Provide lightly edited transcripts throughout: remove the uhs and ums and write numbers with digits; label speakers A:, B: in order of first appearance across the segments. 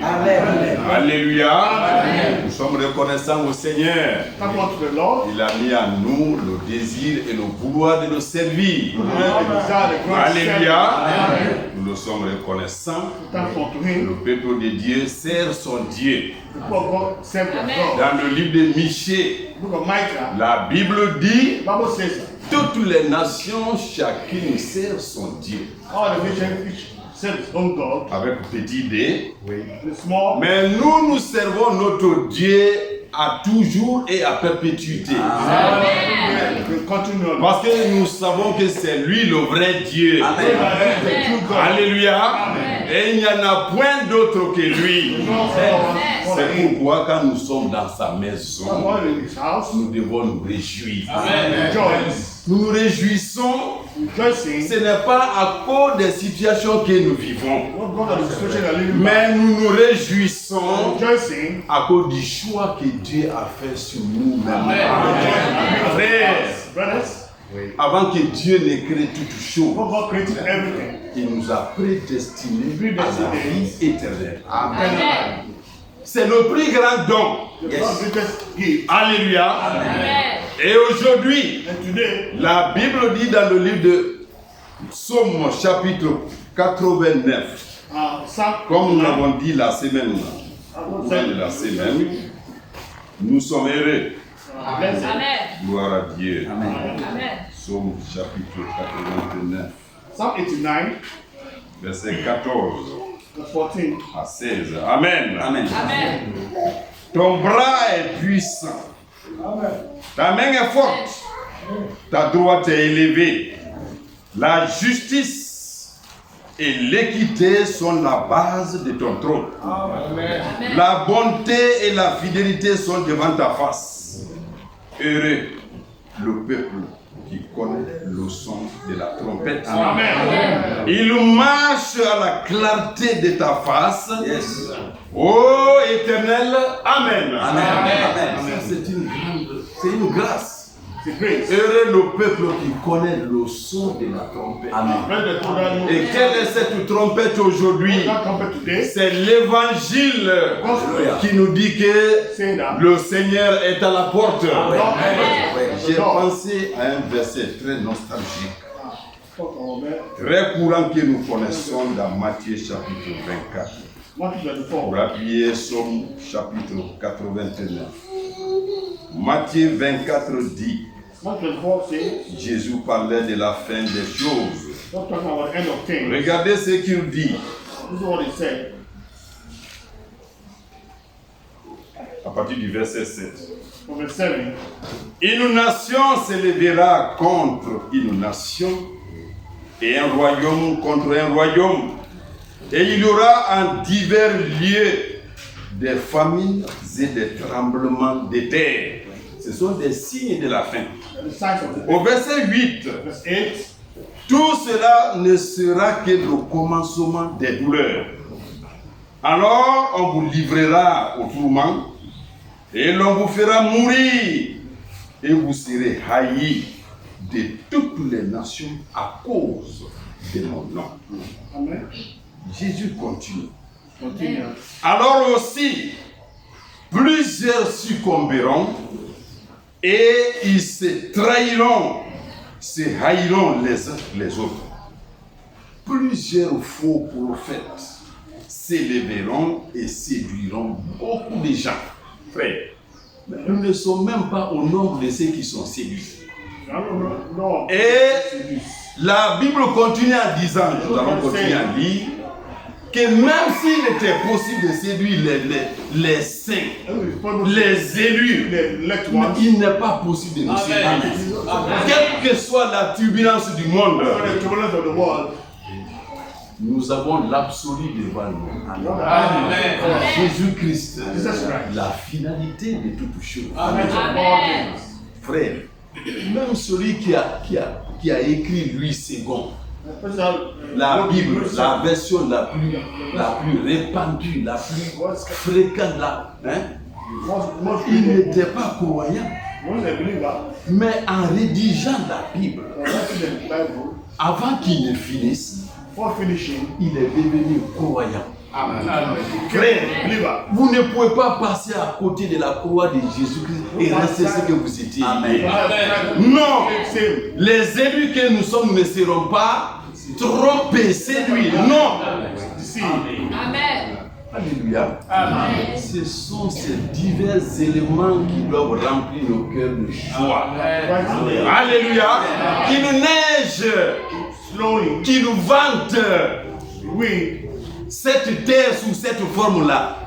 A: Amen.
B: Alléluia.
A: Amen.
B: Nous sommes reconnaissants au Seigneur. Il a mis en nous le désir et le vouloir de le servir. Alléluia. Nous le sommes reconnaissants. Le peuple de Dieu sert son Dieu. Dans le livre de Michée, la Bible dit toutes les nations, chacune sert son Dieu. Avec petit d. Mais nous servons notre Dieu à toujours et à perpétuité. Parce que nous savons que c'est lui le vrai Dieu. Alléluia. Et il n'y en a point d'autre que lui. C'est pourquoi quand nous sommes dans sa maison, nous devons nous réjouir. Nous nous réjouissons. Ce n'est pas à cause des situations que nous vivons, mais nous nous réjouissons à cause du choix que Dieu a fait sur nous-mêmes. Frères, avant que Dieu ne crée toutes choses, il nous a prédestinés à la vie éternelle. Amen. C'est le plus grand don. Alléluia. Amen. Et aujourd'hui, la Bible dit dans le livre de Psaume chapitre 89, comme nous l'avons dit la semaine, nous sommes heureux.
C: Amen.
B: Gloire à Dieu.
A: Amen.
B: Psaume chapitre 89.
D: Psalm 89,
B: verset 14 à 16. Amen.
A: Amen.
B: Ton bras est puissant. Ta main est forte. Ta droite est élevée. La justice et l'équité sont la base de ton trône. La bonté et la fidélité sont devant ta face. Heureux le peuple qui connaît le son de la trompette. Amen. Il marche à la clarté de ta face.
A: Yes.
B: Ô Éternel, Amen.
A: Amen.
B: C'est une grâce. Heureux le peuple qui connaît le son de la trompette.
A: Amen.
B: Et quelle est cette trompette aujourd'hui? C'est l'évangile qui nous dit que le Seigneur est à la porte. J'ai pensé à un verset très nostalgique, très courant que nous connaissons dans Matthieu chapitre 24. Pour appuyer Psaume chapitre 89. Matthieu 24 dit, Jésus parlait de la fin des choses. Regardez ce qu'il dit. À partir du verset 7. Une nation s'élèvera contre une nation et un royaume contre un royaume. Et il y aura en divers lieux des famines et des tremblements de terre. Ce sont des signes de la fin. Au verset 8, tout cela ne sera que le commencement des douleurs. Alors on vous livrera au tourment et l'on vous fera mourir et vous serez haïs de toutes les nations à cause de mon nom. Amen. Jésus continue. Alors aussi, plusieurs succomberont et ils se trahiront, se haïront les uns les autres. Plusieurs faux prophètes s'élèveront et séduiront beaucoup de gens. Frère, nous ne sommes même pas au nombre de ceux qui sont séduits. Et la Bible continue en disant, nous allons continuer à lire, que même s'il était possible de séduire les saints, les élus, il n'est pas possible de nous séduire. Quelle que soit la turbulence du monde, nous avons l'absolu devant nous. Amen. Jésus-Christ, la finalité de toutes choses. Amen. Frère, même celui qui a écrit Louis II, la Bible, la version la plus répandue, la plus fréquente, il n'était pas croyant. Mais en rédigeant la Bible, avant qu'il ne finisse, il est devenu croyant. Frère, vous ne pouvez pas passer à côté de la croix de Jésus-Christ et rester ce que vous étiez. Non, les élus que nous sommes ne seront pas trompés, séduits. Non.
C: Amen.
B: Alléluia. Ce sont ces divers éléments qui doivent remplir nos cœurs de joie. Alléluia. Qui nous neigent, qui nous vantent. Cette terre sous cette forme-là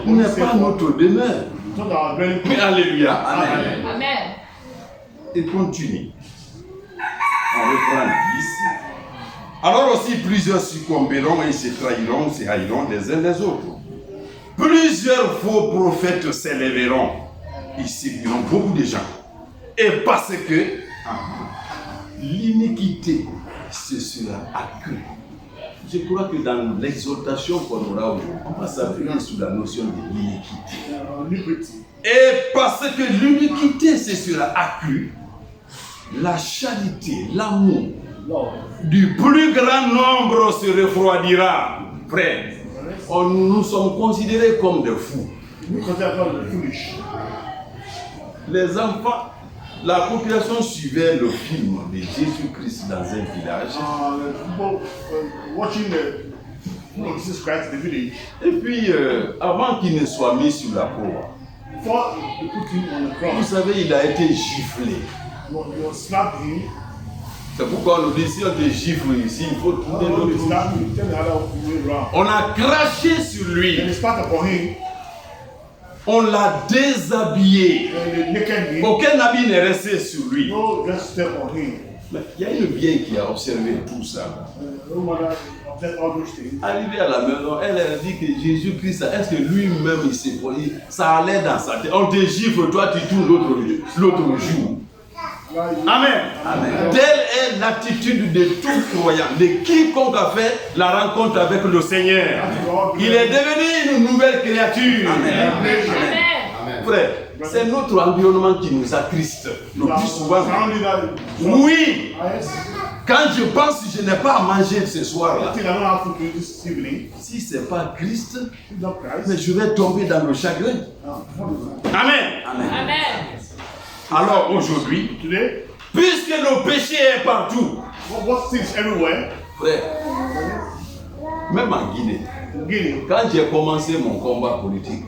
B: n'est pas notre demeure. Mais alléluia.
C: Amen.
B: Et continue. On reprend 10. Alors aussi plusieurs succomberont et se trahiront, se haïront les uns les autres. Plusieurs faux prophètes s'élèveront. Ils séduiront beaucoup de gens. Et parce que l'iniquité se sera accrue. Je crois que dans l'exhortation qu'on aura aujourd'hui, on va s'appuyer sur la notion de l'iniquité. Et parce que l'iniquité se sera accrue, la charité, l'amour du plus grand nombre se refroidira. Frère, nous sommes considérés comme des fous. Les enfants, la population suivait le film de Jésus-Christ dans un village. Et puis, avant qu'il ne soit mis sur la croix, vous savez, il a été giflé. C'est pourquoi on nous dit, si on te gifle ici, il faut tourner l'autre. On a craché sur lui. On l'a déshabillé. Aucun habit n'est resté sur lui. Mais il y a une vieille qui a observé tout ça. Arrivée à la maison, elle a dit que Jésus-Christ, est-ce que lui-même il s'est poli? Ça allait dans sa tête. On te gifle, toi tu tournes l'autre jour. Amen. Telle est l'attitude de tout croyant, de quiconque a fait la rencontre avec le Seigneur. Il est devenu une nouvelle créature. Amen. Frère, c'est notre environnement qui nous attriste le plus souvent. Oui. Quand je pense que je n'ai pas à manger ce soir-là, si ce n'est pas Christ, mais je vais tomber dans le chagrin. Amen. Alors aujourd'hui, puisque le péché est partout, frère, même en Guinée, quand j'ai commencé mon combat politique,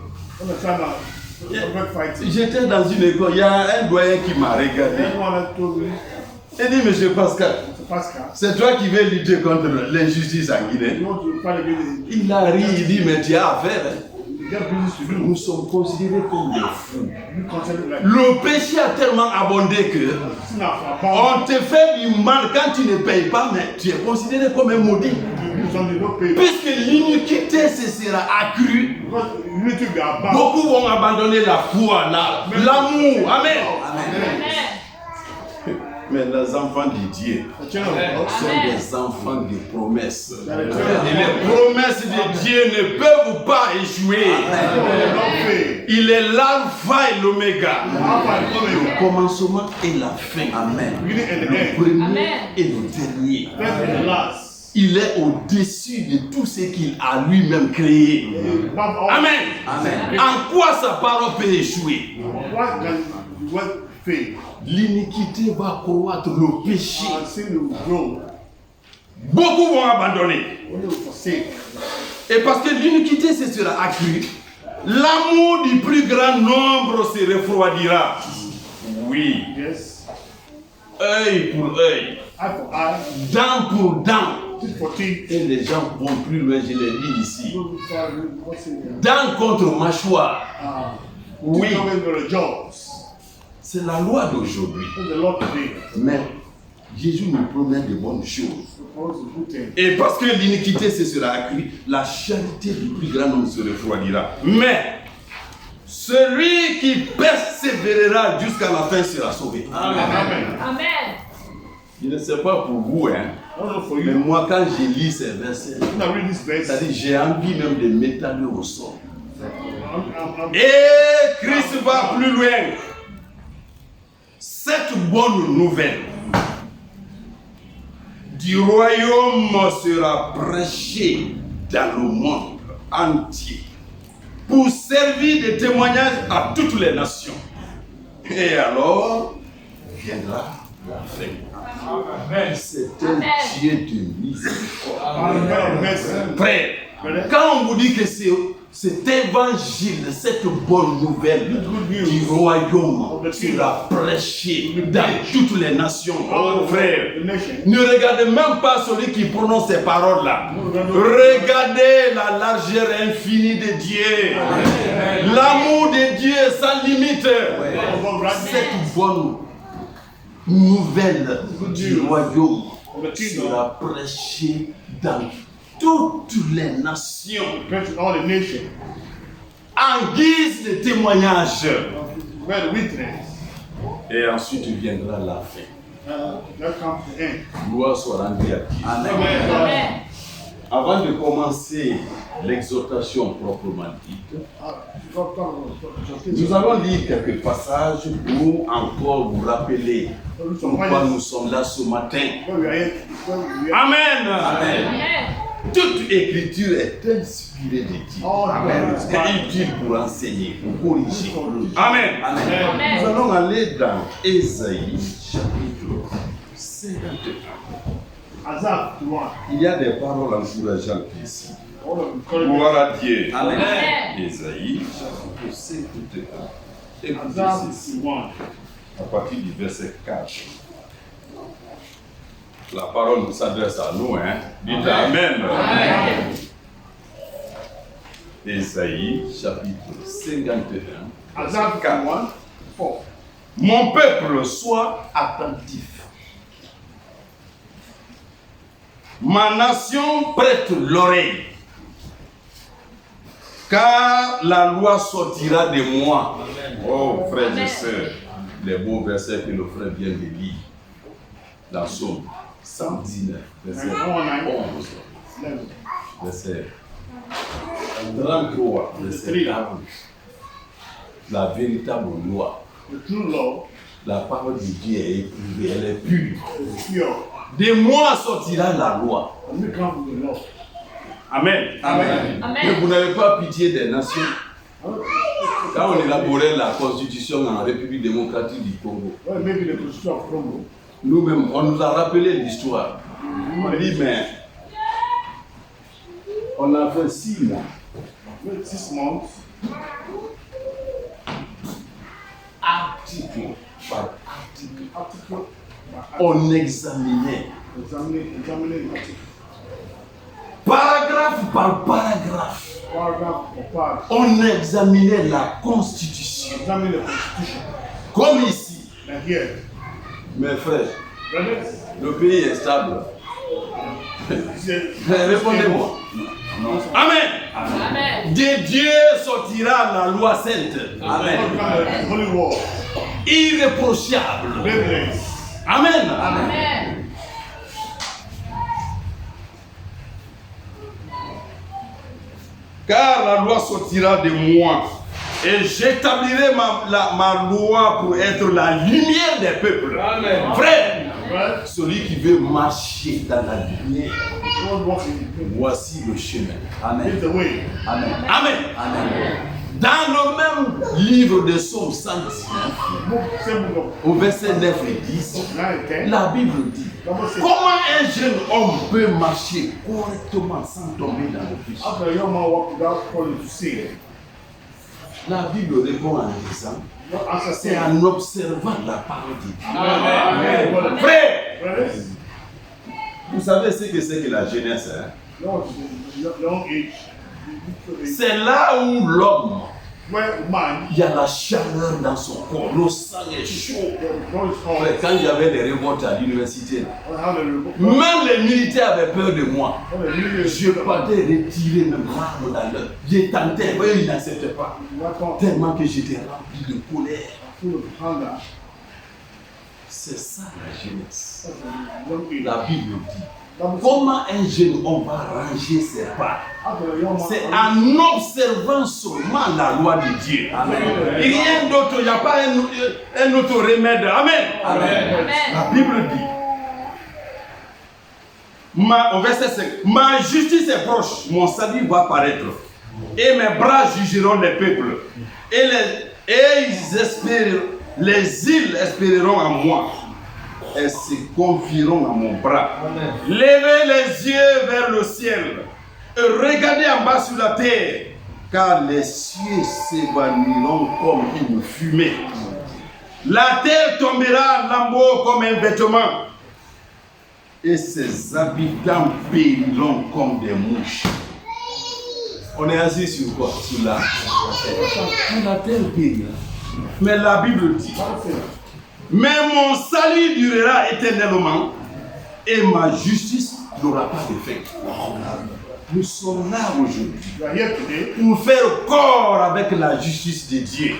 B: j'étais dans une école, il y a un doyen qui m'a regardé. Il dit, monsieur Pascal, c'est toi qui veux lutter contre l'injustice en Guinée. Il a ri, il dit, mais tu as affaire. Nous sommes considérés comme des fous. Le péché a tellement abondé que on te fait du mal quand tu ne payes pas, mais tu es considéré comme un maudit. Puisque l'iniquité se sera accrue, beaucoup vont abandonner la foi, l'amour. Amen. Mais les enfants de Dieu sont des enfants de promesses. Et les promesses de Dieu ne peuvent pas échouer. Il est l'alpha et l'oméga. Le commencement et la fin. Amen. Le premier et le dernier. Il est au-dessus de tout ce qu'il a lui-même créé. Amen. En quoi sa parole peut échouer? L'iniquité va croître, le péché. Beaucoup vont abandonner. Et parce que l'iniquité se sera accrue, l'amour du plus grand nombre se refroidira. Oui. Œil pour œil. Dent pour dent. Et les gens vont plus loin, je l'ai dit ici. Dent contre mâchoire. Oui. C'est la loi d'aujourd'hui. Mais Jésus nous promet de bonnes choses. Et parce que l'iniquité se sera accrue, la charité du plus grand nombre se refroidira. Mais celui qui persévérera jusqu'à la fin sera sauvé. Amen. Je ne sais pas pour vous, mais moi quand je lis ces versets, c'est-à-dire j'ai envie même de m'étaler au sol. Et Christ va plus loin. Cette bonne nouvelle du royaume sera prêchée dans le monde entier pour servir de témoignage à toutes les nations. Et alors viendra la fin. C'est un Dieu de miséricorde. Frère, quand on vous dit que cet évangile, cette bonne nouvelle du royaume sera prêchée dans toutes les nations, oh frère, ne regardez même pas celui qui prononce ces paroles-là. Regardez la largeur infinie de Dieu, l'amour de Dieu sans limite. Cette bonne nouvelle du royaume sera prêchée dans toutes les nations en guise de témoignage. Et ensuite viendra la fin. Gloire soit rendue à Dieu.
C: Amen.
B: Avant de commencer l'exhortation proprement dite, nous allons lire quelques passages pour encore vous rappeler pourquoi nous sommes là ce matin. Amen. Amen. Toute écriture est inspirée de Dieu. Amen. C'est utile pour enseigner, pour corriger. Amen. Amen. Nous allons aller dans Ésaïe chapitre 51. Il y a des paroles encourageantes ici. Gloire à Dieu.
C: Amen.
B: Ésaïe chapitre 51. Écoutez ceci. À partir du verset 4. La parole nous s'adresse à nous, hein. Dites Amen.
C: Amen.
B: Ésaïe chapitre 51. Verset 4. Mon peuple, soit attentif. Ma nation prête l'oreille. Car la loi sortira de moi. Oh, frères et sœurs, les beaux versets que le frère vient de lire. Dans Psaume 119, verset 11, verset 33, verset 40. La véritable loi, la parole de Dieu est éprouvée, elle est pure. De moi sortira la loi. Amen. Amen. Mais vous n'avez pas pitié des nations. Quand on élaborait la constitution en République démocratique du Congo, nous-mêmes, on nous a rappelé l'histoire. On a dit, mais on a fait 6 mois. 6 mois. Article par article. On examinait. Paragraphe par paragraphe. On examinait la Constitution. Comme ici. Mes frères, le pays est stable. Répondez-moi. Amen. Amen. De Dieu sortira la loi sainte. Amen. Irréprochable. Amen.
C: Amen.
B: Car la loi sortira de moi et j'établirai ma loi pour être la lumière des peuples. Amen. Frère, celui qui veut marcher dans la lumière, voici le chemin. Amen. Amen. Amen. Amen. Dans le même livre de Psaume 119, au verset 9 et 10, la Bible dit: comment un jeune homme peut marcher correctement sans tomber dans le péché? La Bible répond en disant: c'est en observant la parole de Dieu. Frère, vous savez ce que c'est que la jeunesse, hein? C'est là où l'homme, il y a la chaleur dans son corps, le sang est chaud. Quand il y avait des révoltes à l'université, même les militaires avaient peur de moi. Je partais retirer mes marques dans l'œil. J'ai tenté, mais ils n'acceptaient pas. Tellement que j'étais rempli de colère. C'est ça la jeunesse. La Bible dit: comment un jeune homme va ranger ses pas? C'est en observant seulement la loi de Dieu. Amen. Et rien d'autre, il n'y a pas un autre remède. Amen. Amen. La Bible dit, au verset 5, ma justice est proche, mon salut va paraître. et mes bras jugeront les peuples. Et les îles espéreront en moi et se confieront à mon bras. Levez les yeux vers le ciel et regardez en bas sur la terre, car les cieux s'évanouiront comme une fumée. La terre tombera en lambeaux comme un vêtement et ses habitants périront comme des mouches. On est assis sur quoi? Sur la terre. La terre périt. Mais la Bible dit, mais mon salut durera éternellement et ma justice n'aura pas d'effet. Nous sommes là aujourd'hui pour faire corps avec la justice de Dieu.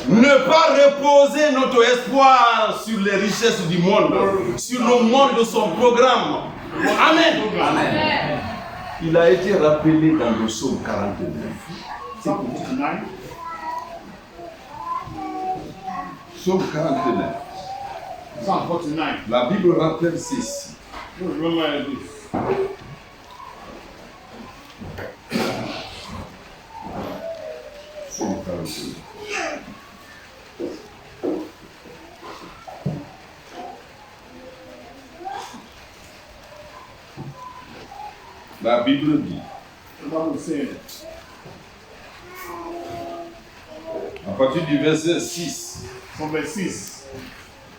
B: Ne pas reposer notre espoir sur les richesses du monde, sur le monde de son programme. Amen. Amen. Il a été rappelé dans le psaume 49. Psaume 49. La Bible rappelle ceci. Psaume 49. La Bible dit, à partir du verset 6,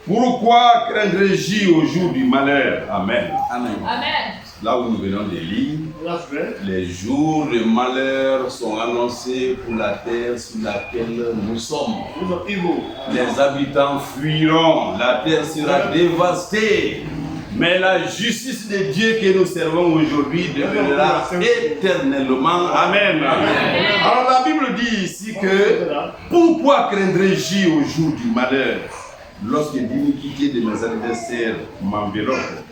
B: pourquoi craindrais-je au jour du malheur? Amen. Amen.
C: Amen.
B: Là où nous venons de lire, les jours de malheur sont annoncés pour la terre sur laquelle nous sommes. Les habitants fuiront, la terre sera dévastée. Mais la justice de Dieu que nous servons aujourd'hui demeurera éternellement. Amen. Amen. Alors la Bible dit ici que pourquoi craindrais-je au jour du malheur lorsque l'iniquité de mes adversaires m'environne?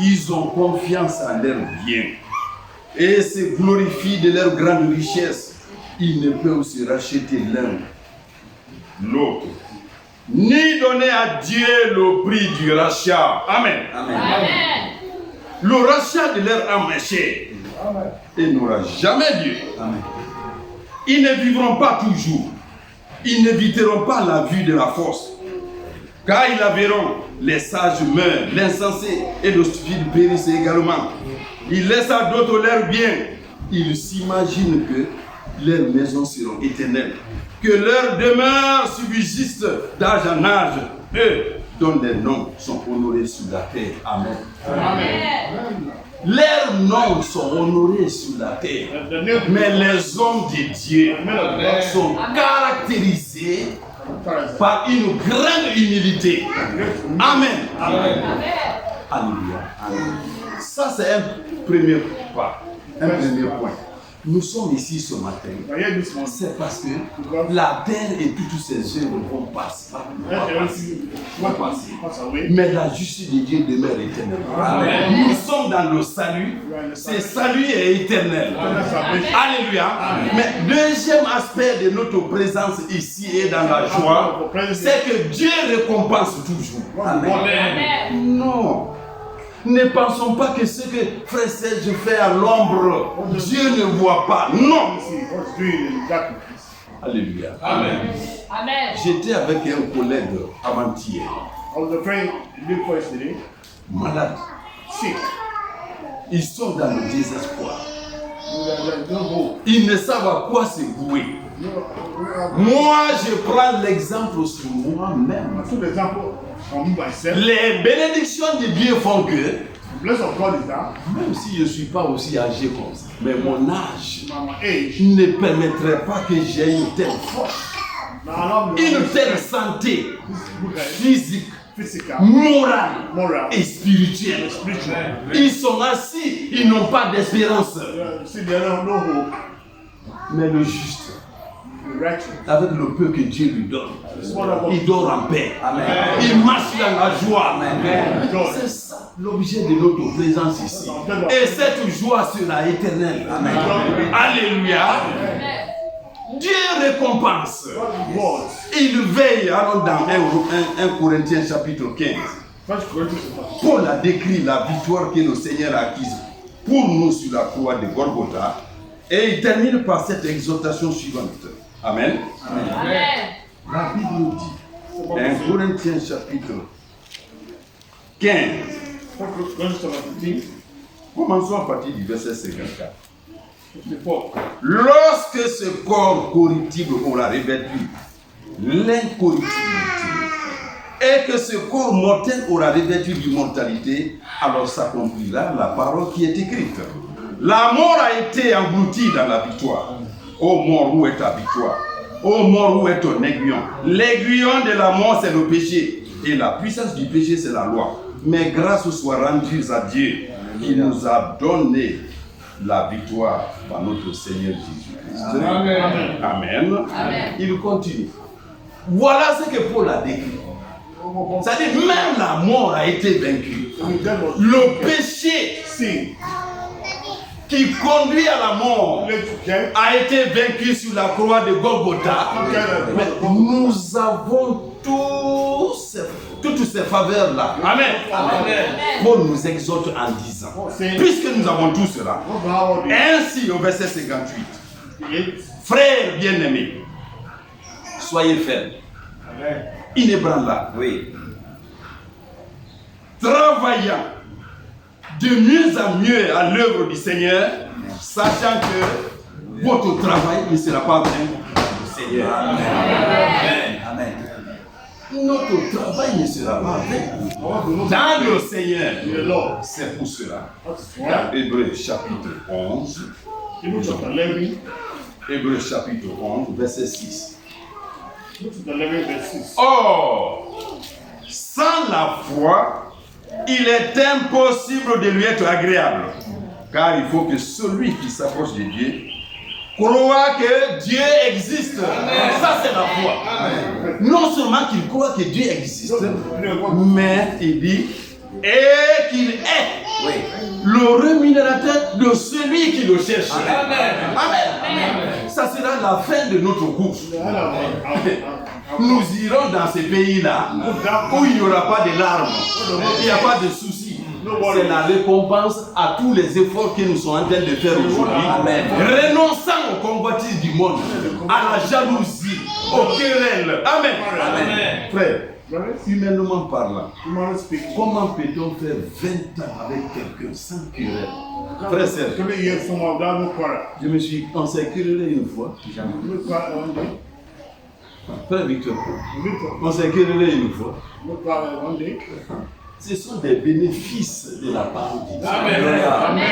B: Ils ont confiance en leur bien et se glorifient de leur grande richesse. Ils ne peuvent se racheter l'un l'autre, ni donner à Dieu le prix du rachat. Amen. Amen. Amen. Le rachat de leur âme est cher et n'aura jamais lieu. Amen. Ils ne vivront pas toujours. Ils n'éviteront pas la vue de la force. Car ils la verront, les sages meurent, l'insensé et le stupide périssent également. Ils laissent à d'autres leurs biens. Ils s'imaginent que leurs maisons seront éternelles, que leurs demeures subsistent d'âge en âge, eux dont les noms sont honorés sur la terre. Amen. Amen. Leurs noms sont honorés sur la terre, mais les hommes de Dieu sont caractérisés par une grande humilité. Amen. Amen. Alléluia. Amen. Ça, c'est un premier pas, un premier point. Nous sommes ici ce matin, c'est parce que la terre et toutes ses œuvres vont passer. Mais la justice de Dieu demeure éternelle. Nous sommes dans le salut. Ce salut est éternel. Alléluia. Mais deuxième aspect de notre présence ici et dans la joie, c'est que Dieu récompense toujours. Amen. Non. Ne pensons pas que ce que Frère Serge fait à l'ombre, Dieu ne voit pas. Non. Alléluia. Amen. Amen. J'étais avec un collègue avant-hier. Malade. Ils sont dans le désespoir. Ils ne savent à quoi se vouer. Moi, je prends l'exemple sur moi-même. Les bénédictions de Dieu font que, même si je ne suis pas aussi âgé comme ça, mais mon âge ne permettrait pas que j'ai une telle force, une telle santé physique, morale et spirituelle. Ils sont assis, ils n'ont pas d'espérance. Mais le juste, avec le peu que Dieu lui donne, il dort en paix. Amen. Il marche dans la joie. Amen. C'est ça l'objet de notre présence ici. Et cette joie sera éternelle. Amen. Alléluia. Dieu récompense. Il veille. Allons dans 1 Corinthiens chapitre 15. Paul a décrit la victoire que le Seigneur a acquise pour nous sur la croix de Golgotha. Et il termine par cette exhortation suivante. Amen.
C: Amen.
B: La Bible nous dit, 1 Corinthiens chapitre 15, commençons à partir du verset 54. Lorsque ce corps corruptible aura revêtu l'incorruptibilité et que ce corps mortel aura revêtu l'immortalité, alors s'accomplira la parole qui est écrite. La mort a été engloutie dans la victoire. Ô mort, où est ta victoire? Ô mort, où est ton aiguillon? L'aiguillon de la mort, c'est le péché. Et la puissance du péché, c'est la loi. Mais grâce soit rendue à Dieu qui nous a donné la victoire par notre Seigneur Jésus-Christ.
A: Amen.
B: Amen.
C: Amen.
B: Il continue. Voilà ce que Paul a décrit. C'est-à-dire, même la mort a été vaincue. Le péché qui conduit à la mort a été vaincu sur la croix de Golgotha. Mais nous avons toutes ces faveurs-là. Amen.
C: Amen.
B: Paul nous exhorte en disant, puisque nous avons tout cela, ainsi au verset 58, frères bien-aimés, soyez fermes, inébranlables, travaillant de mieux en mieux à l'œuvre du Seigneur, sachant que votre travail ne sera pas vain au Seigneur.
D: Amen.
B: Notre travail ne sera pas vain dans le Seigneur. C'est pour cela. Dans Hébreux chapitre 11, Hébreux chapitre 11, verset 6. Or, sans la foi, il est impossible de lui être agréable, car il faut que celui qui s'approche de Dieu croit que Dieu existe. Ça, c'est la foi. Non seulement qu'il croit que Dieu existe, mais il dit et qu'il est le rémunérateur de celui qui le cherche. Amen. Ça sera la fin de notre course. Nous irons dans ces pays-là où il n'y aura pas de larmes, il n'y a pas de soucis. C'est la récompense à tous les efforts que nous sommes en train de faire aujourd'hui. Renonçant aux convoitises du monde, à la jalousie, aux querelles. Amen. Frère, humainement parlant, comment peut-on faire 20 ans avec quelqu'un sans querelle? Frère, Serge, on s'est querellé une fois. Frère Victor, on s'est querellé une fois. Ce sont des bénéfices de la parole de Dieu.
C: Amen.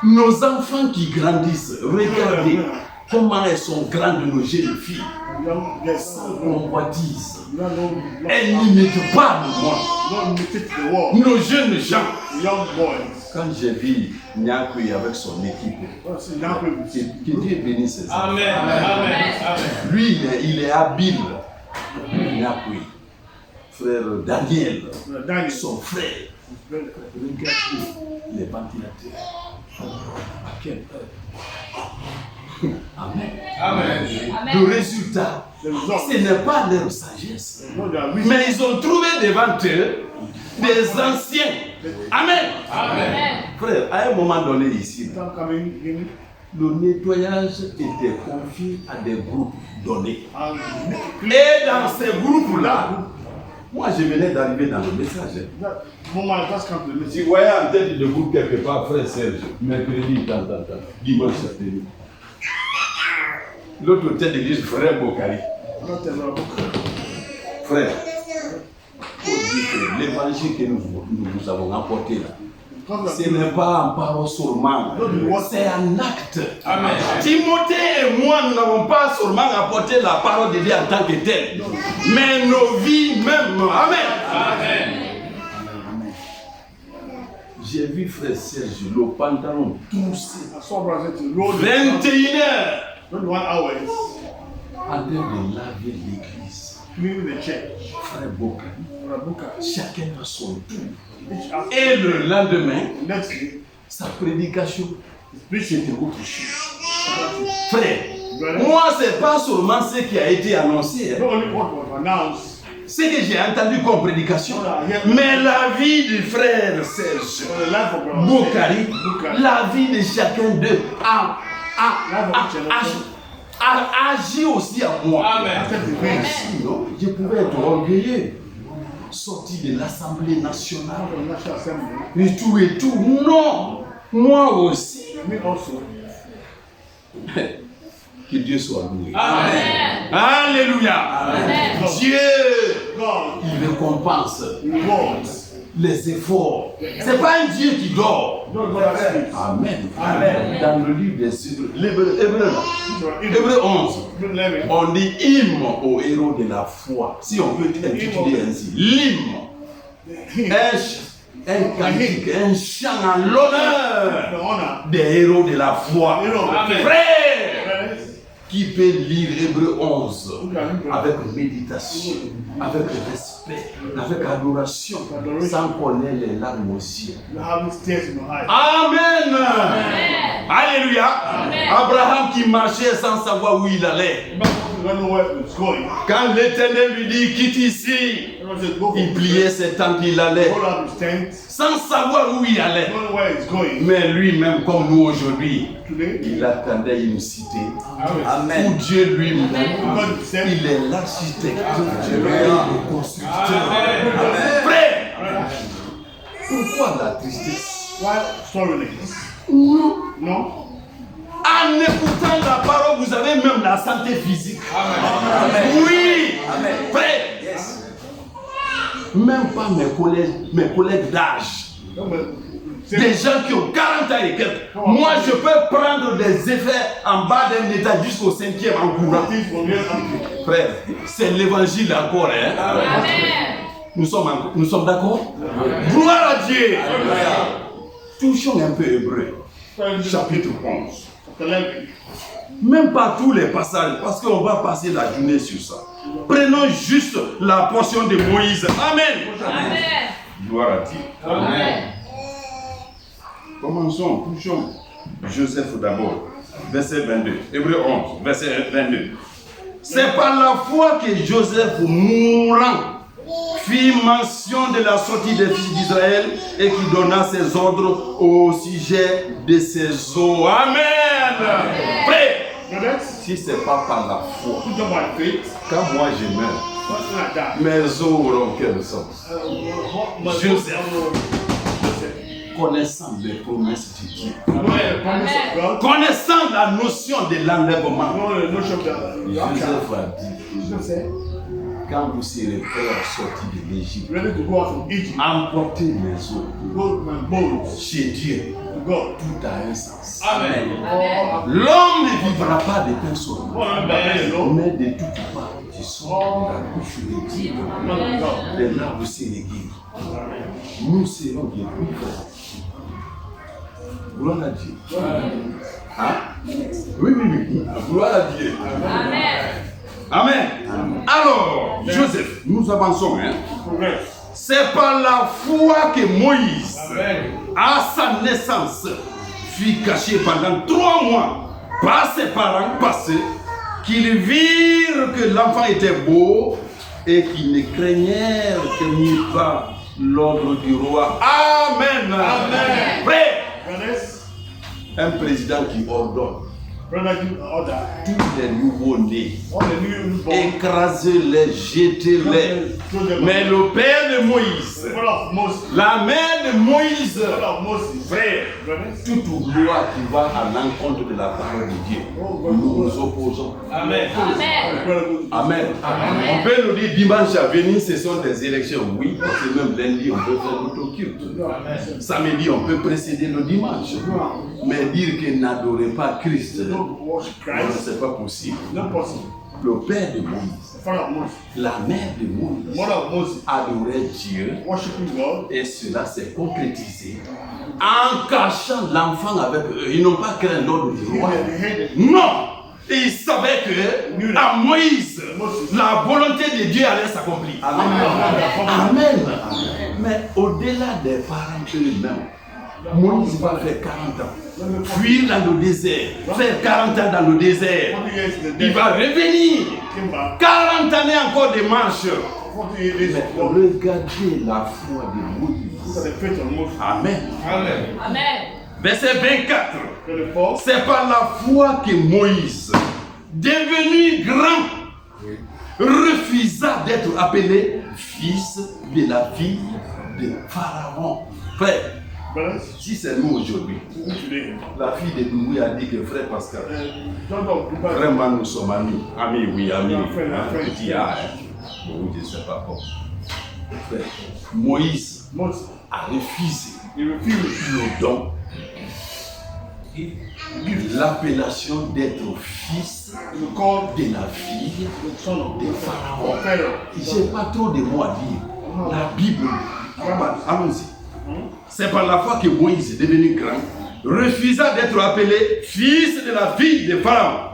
B: Nos enfants qui grandissent, regardez comment elles sont grandes, nos jeunes filles. Sans convoitise. Elles n'imitent pas le monde. Nos jeunes gens. Quand j'ai vu Nyakui avec son équipe, que Dieu bénisse ses enfants. Lui, il est habile. Nyakui. Frère Daniel, son frère, regardez les ventilateurs. À quelle heure? Amen. Le résultat, ce n'est pas leur sagesse, mais ils ont trouvé devant eux des anciens. Amen. Frère, à un moment donné ici, le nettoyage était confié à des groupes donnés. Et dans ces groupes-là, moi je venais d'arriver dans le message. Si vous voyez en tête de groupe quelque part, frère Serge, mercredi, dimanche, samedi. L'autre tête de l'église, frère Bokari. Frère, il faut dire que l'évangile que nous avons apporté là, ce n'est pas en parole seulement, c'est un acte. Amen. Timothée et moi, nous n'avons pas seulement apporté la parole de Dieu en tant que telle, mais nos vies même. Amen. J'ai vu frère Serge, le pantalon toussé. 21 heures. En train de laver l'église. Frère Bokari, chacun a son tour. Et le lendemain, sa prédication, c'était autre chose. Frère, moi, c'est pas seulement ce qui a été annoncé. Ce que j'ai entendu comme prédication, mais la vie du frère Serge Bokari, la vie de chacun d'eux a agit aussi à moi.
A: Amen.
B: Sinon, je pouvais être orgueilleux, sorti de l'Assemblée nationale, et tout. Non, moi aussi. Que Dieu soit loué.
C: Amen.
B: Alléluia.
C: Amen.
B: Dieu,
A: God
B: il récompense
A: rewards.
B: les efforts. C'est pas un Dieu qui dort. Amen.
A: Amen.
B: Dans le livre des Hébreux 11, on dit hymne aux héros de la foi. Si on peut intituler ainsi, l'hymne, un cantique, un chant en l'honneur des héros de la foi.
A: Amen.
B: Frère, qui peut lire Hébreux 11 avec méditation, avec respect, avec adoration, sans connaître les larmes aux yeux. Amen. Alléluia. Abraham qui marchait sans savoir où il allait. Quand l'Éternel lui dit quitte ici, il pliait ses tentes, il allait sans savoir où il allait. Mais lui-même, comme nous aujourd'hui, il attendait une cité où Dieu lui-même, il est l'architecte et le constructeur. Frère, pourquoi la tristesse?
A: Non.
B: En écoutant la parole, vous avez même la santé physique.
A: Amen.
B: Oui.
D: Amen.
B: Frère,
D: Yes.
B: même pas mes collègues d'âge. Des gens qui ont 40 ans et quelques. Moi, je peux prendre des effets en bas d'un état jusqu'au 5e en courant. Frère, c'est l'évangile encore. Hein?
C: Amen.
B: Nous sommes d'accord? Gloire à Dieu. Touchons un peu Hébreu, chapitre 11. Même pas tous les passages, parce qu'on va passer la journée sur ça. Prenons juste la portion de Moïse. Amen.
C: Amen.
B: Gloire à Dieu.
C: Amen.
B: Commençons, touchons Joseph d'abord. Verset 22. Hébreux 11, verset 22. C'est par la foi que Joseph, mourant, fit mention de la sortie des fils d'Israël et qui donna ses ordres au sujet de ses eaux. Amen. Frère, si ce n'est pas par la foi, quand moi je meurs, mes eaux auront quel sens? Joseph, connaissant les promesses de Dieu, connaissant la notion de l'enlèvement, Joseph a dit, quand vous serez prêts à sortir de l'Égypte, emportez les eaux chez Dieu. Tout a un sens.
A: Amen.
B: L'homme ne vivra pas de pain seulement, mais de toute part du son de la bouche de Dieu. Les larmes se guérir. Nous serons guéris, frère. Gloire à Dieu. Hein? Oui. Gloire à Dieu. Amen. Alors, Joseph, nous avançons. Hein? C'est par la foi que Moïse, à sa naissance, fut caché pendant 3 mois par ses parents passés, qu'ils virent que l'enfant était beau et qu'ils ne craignèrent que n'y pas l'ordre du roi. Amen. Frère, un président qui ordonne tous les nouveaux-nés, écrasez-les, jetez-les. Mais le père de Moïse, la mère de Moïse, frère, toute loi qui va à l'encontre de la parole de Dieu, nous nous opposons.
A: Amen.
B: Amen. On peut nous dire dimanche à venir, ce sont des élections. Oui, parce que même lundi, on peut faire l'autoculte. Samedi, on peut précéder le dimanche. Mais dire qu'il n'adorait pas Christ, c'est pas possible. Le père de Moïse, la mère de Moïse, adorait Dieu, et cela s'est concrétisé en cachant l'enfant avec eux. Ils n'ont pas craint l'ordre du roi. Non! Ils savaient que à Moïse, la volonté de Dieu allait s'accomplir. Amen. Mais au-delà des parents eux-mêmes, Moïse va faire 40 ans, fuir dans le désert, faire 40 ans dans le désert. Il va revenir, 40 années encore de marche. Mais regardez la foi de Moïse. Amen.
C: Amen.
B: Verset 24.
A: 24.
B: C'est par la foi que Moïse, devenu grand, refusa d'être appelé fils de la fille de Pharaon. Frère,
A: Brothers,
B: si c'est nous aujourd'hui,
A: today,
B: la fille de Doumouy a dit que frère Pascal,
A: don't talk about
B: vraiment nous sommes amis. Amis, oui, amis.
A: Frère, frère.
B: Je dis, ah, bon, je ne sais pas comment. Frère, Moïse
A: Moses.
B: a refusé
A: He refused
B: le don, l'appellation d'être fils
A: to call
B: de la fille
A: the son of
B: de
A: the
B: Pharaon.
A: Pharaoh.
B: J'ai pas trop de mots à dire. La Bible, allons-y. C'est par la foi que Moïse, devenu grand, refusa d'être appelé fils de la fille de Pharaon.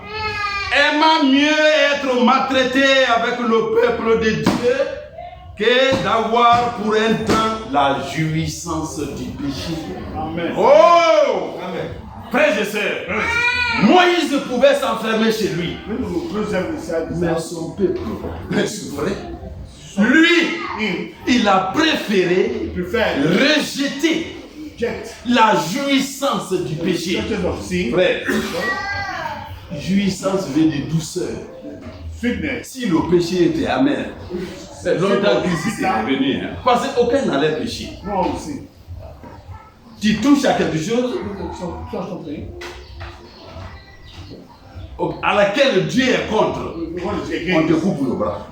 B: Aimant mieux être maltraité avec le peuple de Dieu que d'avoir pour un temps la jouissance du péché.
A: Amen.
B: Oh! Frères et sœurs, Moïse pouvait s'enfermer chez lui.
A: When you close them inside the
B: Mais
A: house,
B: son peuple, c'est vrai. Lui,
A: him
B: il a préféré
A: prefer
B: rejeter
A: reject
B: la jouissance du
A: the
B: péché.
A: sentence of sin,
B: Frère, jouissance veut dire douceur.
A: sweetness.
B: Si le péché était amer, c'est longtemps qu'il s'est revenu. Hein. Parce qu'aucun n'allait pécher.
A: No one will sin.
B: Tu touches à quelque chose
A: Something
B: à laquelle Dieu est contre,
A: what is
B: on te
A: against
B: coupe le bras.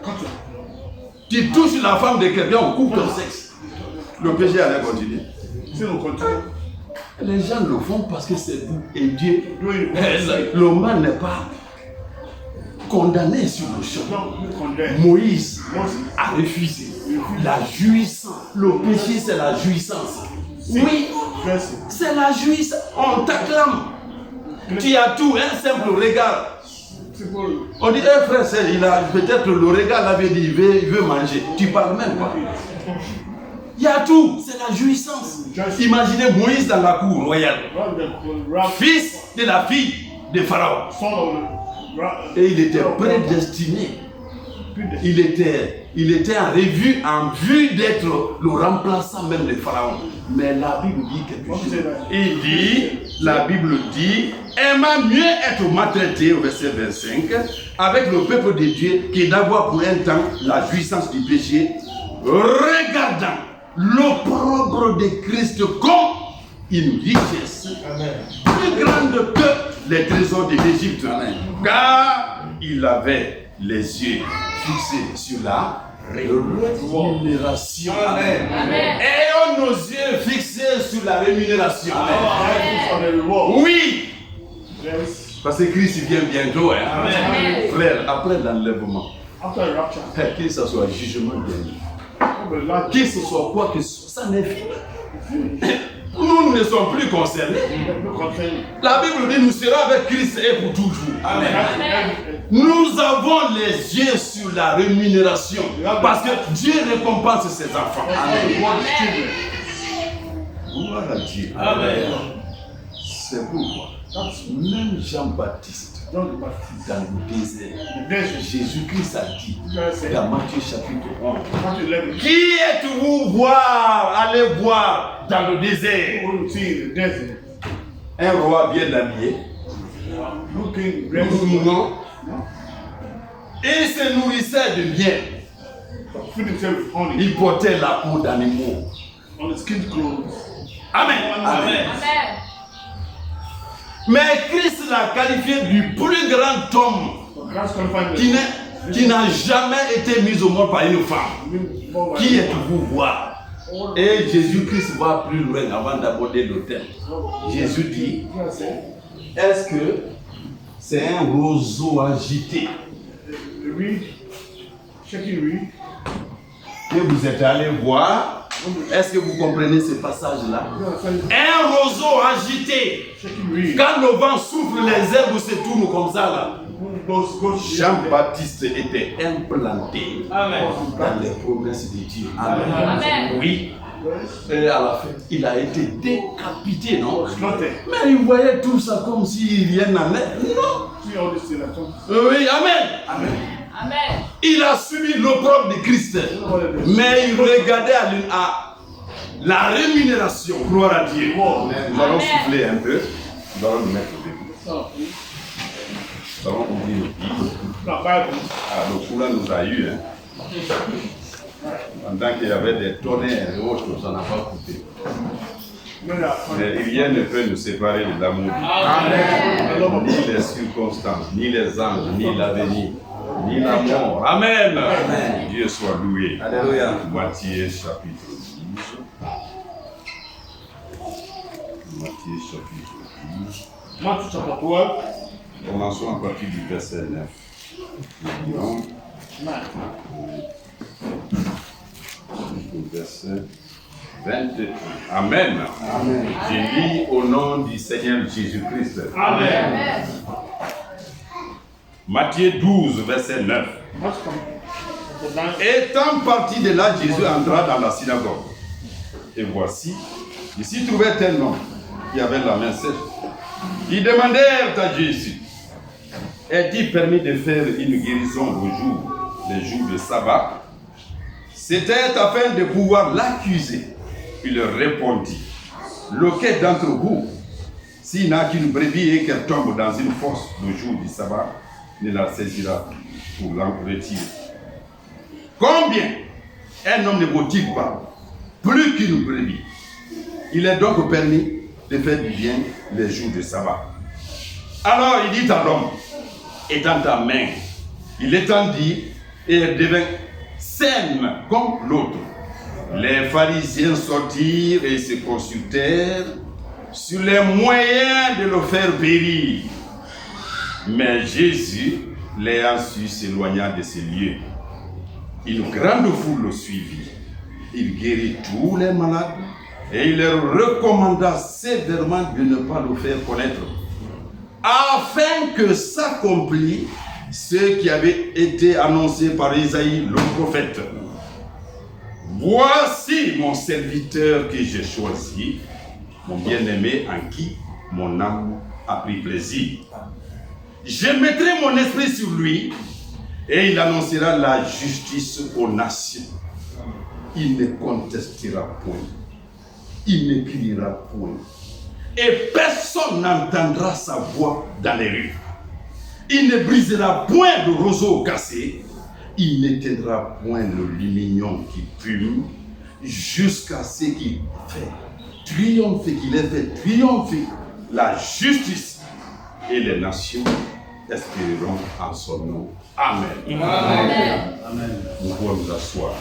A: culture.
B: Tu touches la femme de quelqu'un, on coupe ton sexe. Le péché allait continuer.
A: Sin will continue.
B: Les gens le font parce que c'est vous et Dieu.
A: Doing it.
B: Le mal n'est pas condamné sur le champ.
A: Don't be condemned.
B: Moïse
A: Moses
B: a refusé la jouissance. Le péché, c'est la jouissance. Oui,
A: dressing.
B: c'est la jouissance. On t'acclame. Tu as tout, un simple regard.
A: People
B: On dit, un frère, il a peut-être le regard, là, veut dire, il veut manger. Tu parles même pas. Il y a tout, c'est la jouissance. Imaginez Moïse dans la cour royale,
A: run the rap
B: fils de la fille de Pharaon.
A: son of the rap.
B: Et il était prédestiné. Il était en vue d'être le remplaçant même de Pharaon. Mais la Bible dit quelque chose. Il dit, la Bible dit, aimant mieux être maltraité, au verset 25, avec le peuple de Dieu, que d'avoir pour un temps la jouissance du péché, regardant l'opprobre de Christ comme une richesse plus grande que les trésors de l'Égypte. Car il avait les yeux fixés sur la rémunération. Amen.
C: Amen.
B: Ayons nos yeux fixés sur la rémunération.
A: On the reward.
B: Oui,
A: Yes.
B: parce que Christ vient bientôt. Hein.
C: Amen.
B: Frère, après l'enlèvement,
A: After the rapture,
B: que ce soit jugement dernier,
A: the last
B: que ce soit quoi que ce soit, ça n'est fini. Nous ne sommes plus concernés.
A: no concern.
B: La Bible dit nous serons avec Christ et pour toujours.
A: Amen.
B: Nous avons les yeux sur la rémunération parce que Dieu récompense ses enfants.
A: Amen.
B: Gloire à Dieu.
C: Amen.
B: C'est pourquoi même Jean-Baptiste
A: John the Baptist.
B: dans le désert,
A: The desert.
B: Jésus-Christ a dit
A: Jesus said,
B: dans Matthieu chapitre 11,
A: Matthew 11.
B: qui êtes-vous voir, allez voir dans le désert?
A: People will see in the desert,
B: Un roi bien habillé,
A: looking dressed,
B: non, et se nourrissait de bien.
A: feed himself with honey
B: Il portait la peau d'animaux.
A: on the skin clothes.
B: Amen.
C: Amen.
B: Mais Christ l'a qualifié du plus grand homme
A: But Christ qualified
B: qui n'a jamais été mis au monde par une femme. Qui êtes-vous voir? Et Jésus-Christ va plus loin avant d'aborder le thème. Jésus dit, est-ce que c'est un roseau agité
A: The reed, shaking reed,
B: que vous êtes allé voir? Est-ce que vous comprenez ce passage-là? Un roseau agité.
A: shaking reed.
B: Quand le vent souffle, les herbes se tournent comme ça là.
A: Goes
B: Jean-Baptiste était implanté
C: Amen.
B: dans les promesses de Dieu.
C: Amen.
B: Oui. Et à la fin, il a été décapité, non?
A: slaughtered.
B: Mais il voyait tout ça comme s'il rien n'allait. Non.
A: See all this thing that comes.
B: Oui, amen.
C: Amen.
B: Il a subi l'opprobre de Christ. Mais il regardait à la rémunération. Gloire à Dieu. Nous allons souffler un peu. Nous allons nous mettre au début. Nous allons ouvrir le Bible.
A: Not Bible.
B: Ah, le courant nous a eu. Hein. Pendant qu'il y avait des tonnerres et autres, ça n'a pas coûté. Mais rien ne peut nous séparer de l'amour. Ni les circonstances, ni les anges, ni l'avenir, ni la mort. Amen.
D: Amen.
B: Dieu soit loué.
D: Alléluia.
B: Matthieu chapitre 12. Matthieu chapitre 12.
A: Matthew chapter 12.
B: Commençons à partir du verset 9. Nous lisons le verset 21. Amen.
D: Amen.
B: Je lis au nom du Seigneur Jésus-Christ.
A: Amen.
B: Matthieu 12, verset 9.
A: Matthew chapter 9.
B: Étant parti de là, Jésus entra dans la synagogue. Et voici, il s'y trouvait un homme qui avait la main sèche. Ils demandèrent à Jésus, est-il permis de faire une guérison les jours de sabbat? C'était afin de pouvoir l'accuser. Il leur répondit, lequel d'entre vous, s'il n'a qu'une brebis et qu'elle tombe dans une fosse le jour du sabbat, ne la saisira pour l'en retirer? Combien un homme ne vaut-il pas plus qu'une brebis? Il est donc permis de faire du bien les jours de sabbat. Alors il dit à l'homme, étends ta main. Il étendit et elle devint saine comme l'autre. Les pharisiens sortirent et se consultèrent sur les moyens de le faire périr. Mais Jésus, l'ayant su, s'éloigna de ces lieux. Une grande foule le suivit. Il guérit tous les malades et il leur recommanda sévèrement de ne pas le faire connaître, afin que s'accomplisse ce qui avait été annoncé par Isaïe le prophète. Voici mon serviteur que j'ai choisi, mon bien-aimé en qui mon âme a pris plaisir. Je mettrai mon esprit sur lui et il annoncera la justice aux nations. Il ne contestera point, il ne criera point, et personne n'entendra sa voix dans les rues. Il ne brisera point le roseau cassé, il n'éteindra point le lumignon qui fume, jusqu'à ce qu'il ait fait triompher la justice, et les nations espéreront en son nom. Amen.
C: Amen.
D: Amen.
B: Nous pouvons nous asseoir.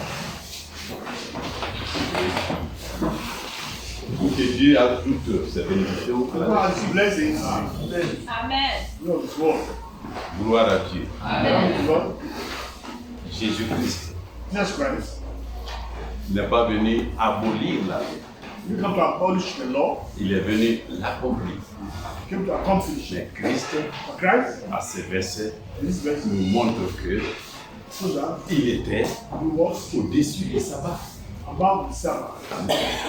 B: Que Dieu a toutes ses bénédictions.
A: God is blessings.
C: Amen.
A: Lord is word.
B: Gloire à Dieu.
C: Amen.
A: Lord,
B: Jésus-Christ
A: Jesus Christ.
B: n'est pas venu abolir la loi.
A: You come to abolish the law.
B: Il est venu l'accomplir.
A: You came to accomplish it.
B: Mais Christ,
A: But Christ,
B: à ces versets,
A: this verse,
B: nous montre que
A: so that
B: il était
A: he was
B: au-dessus du sabbat.
A: above the Sabbath.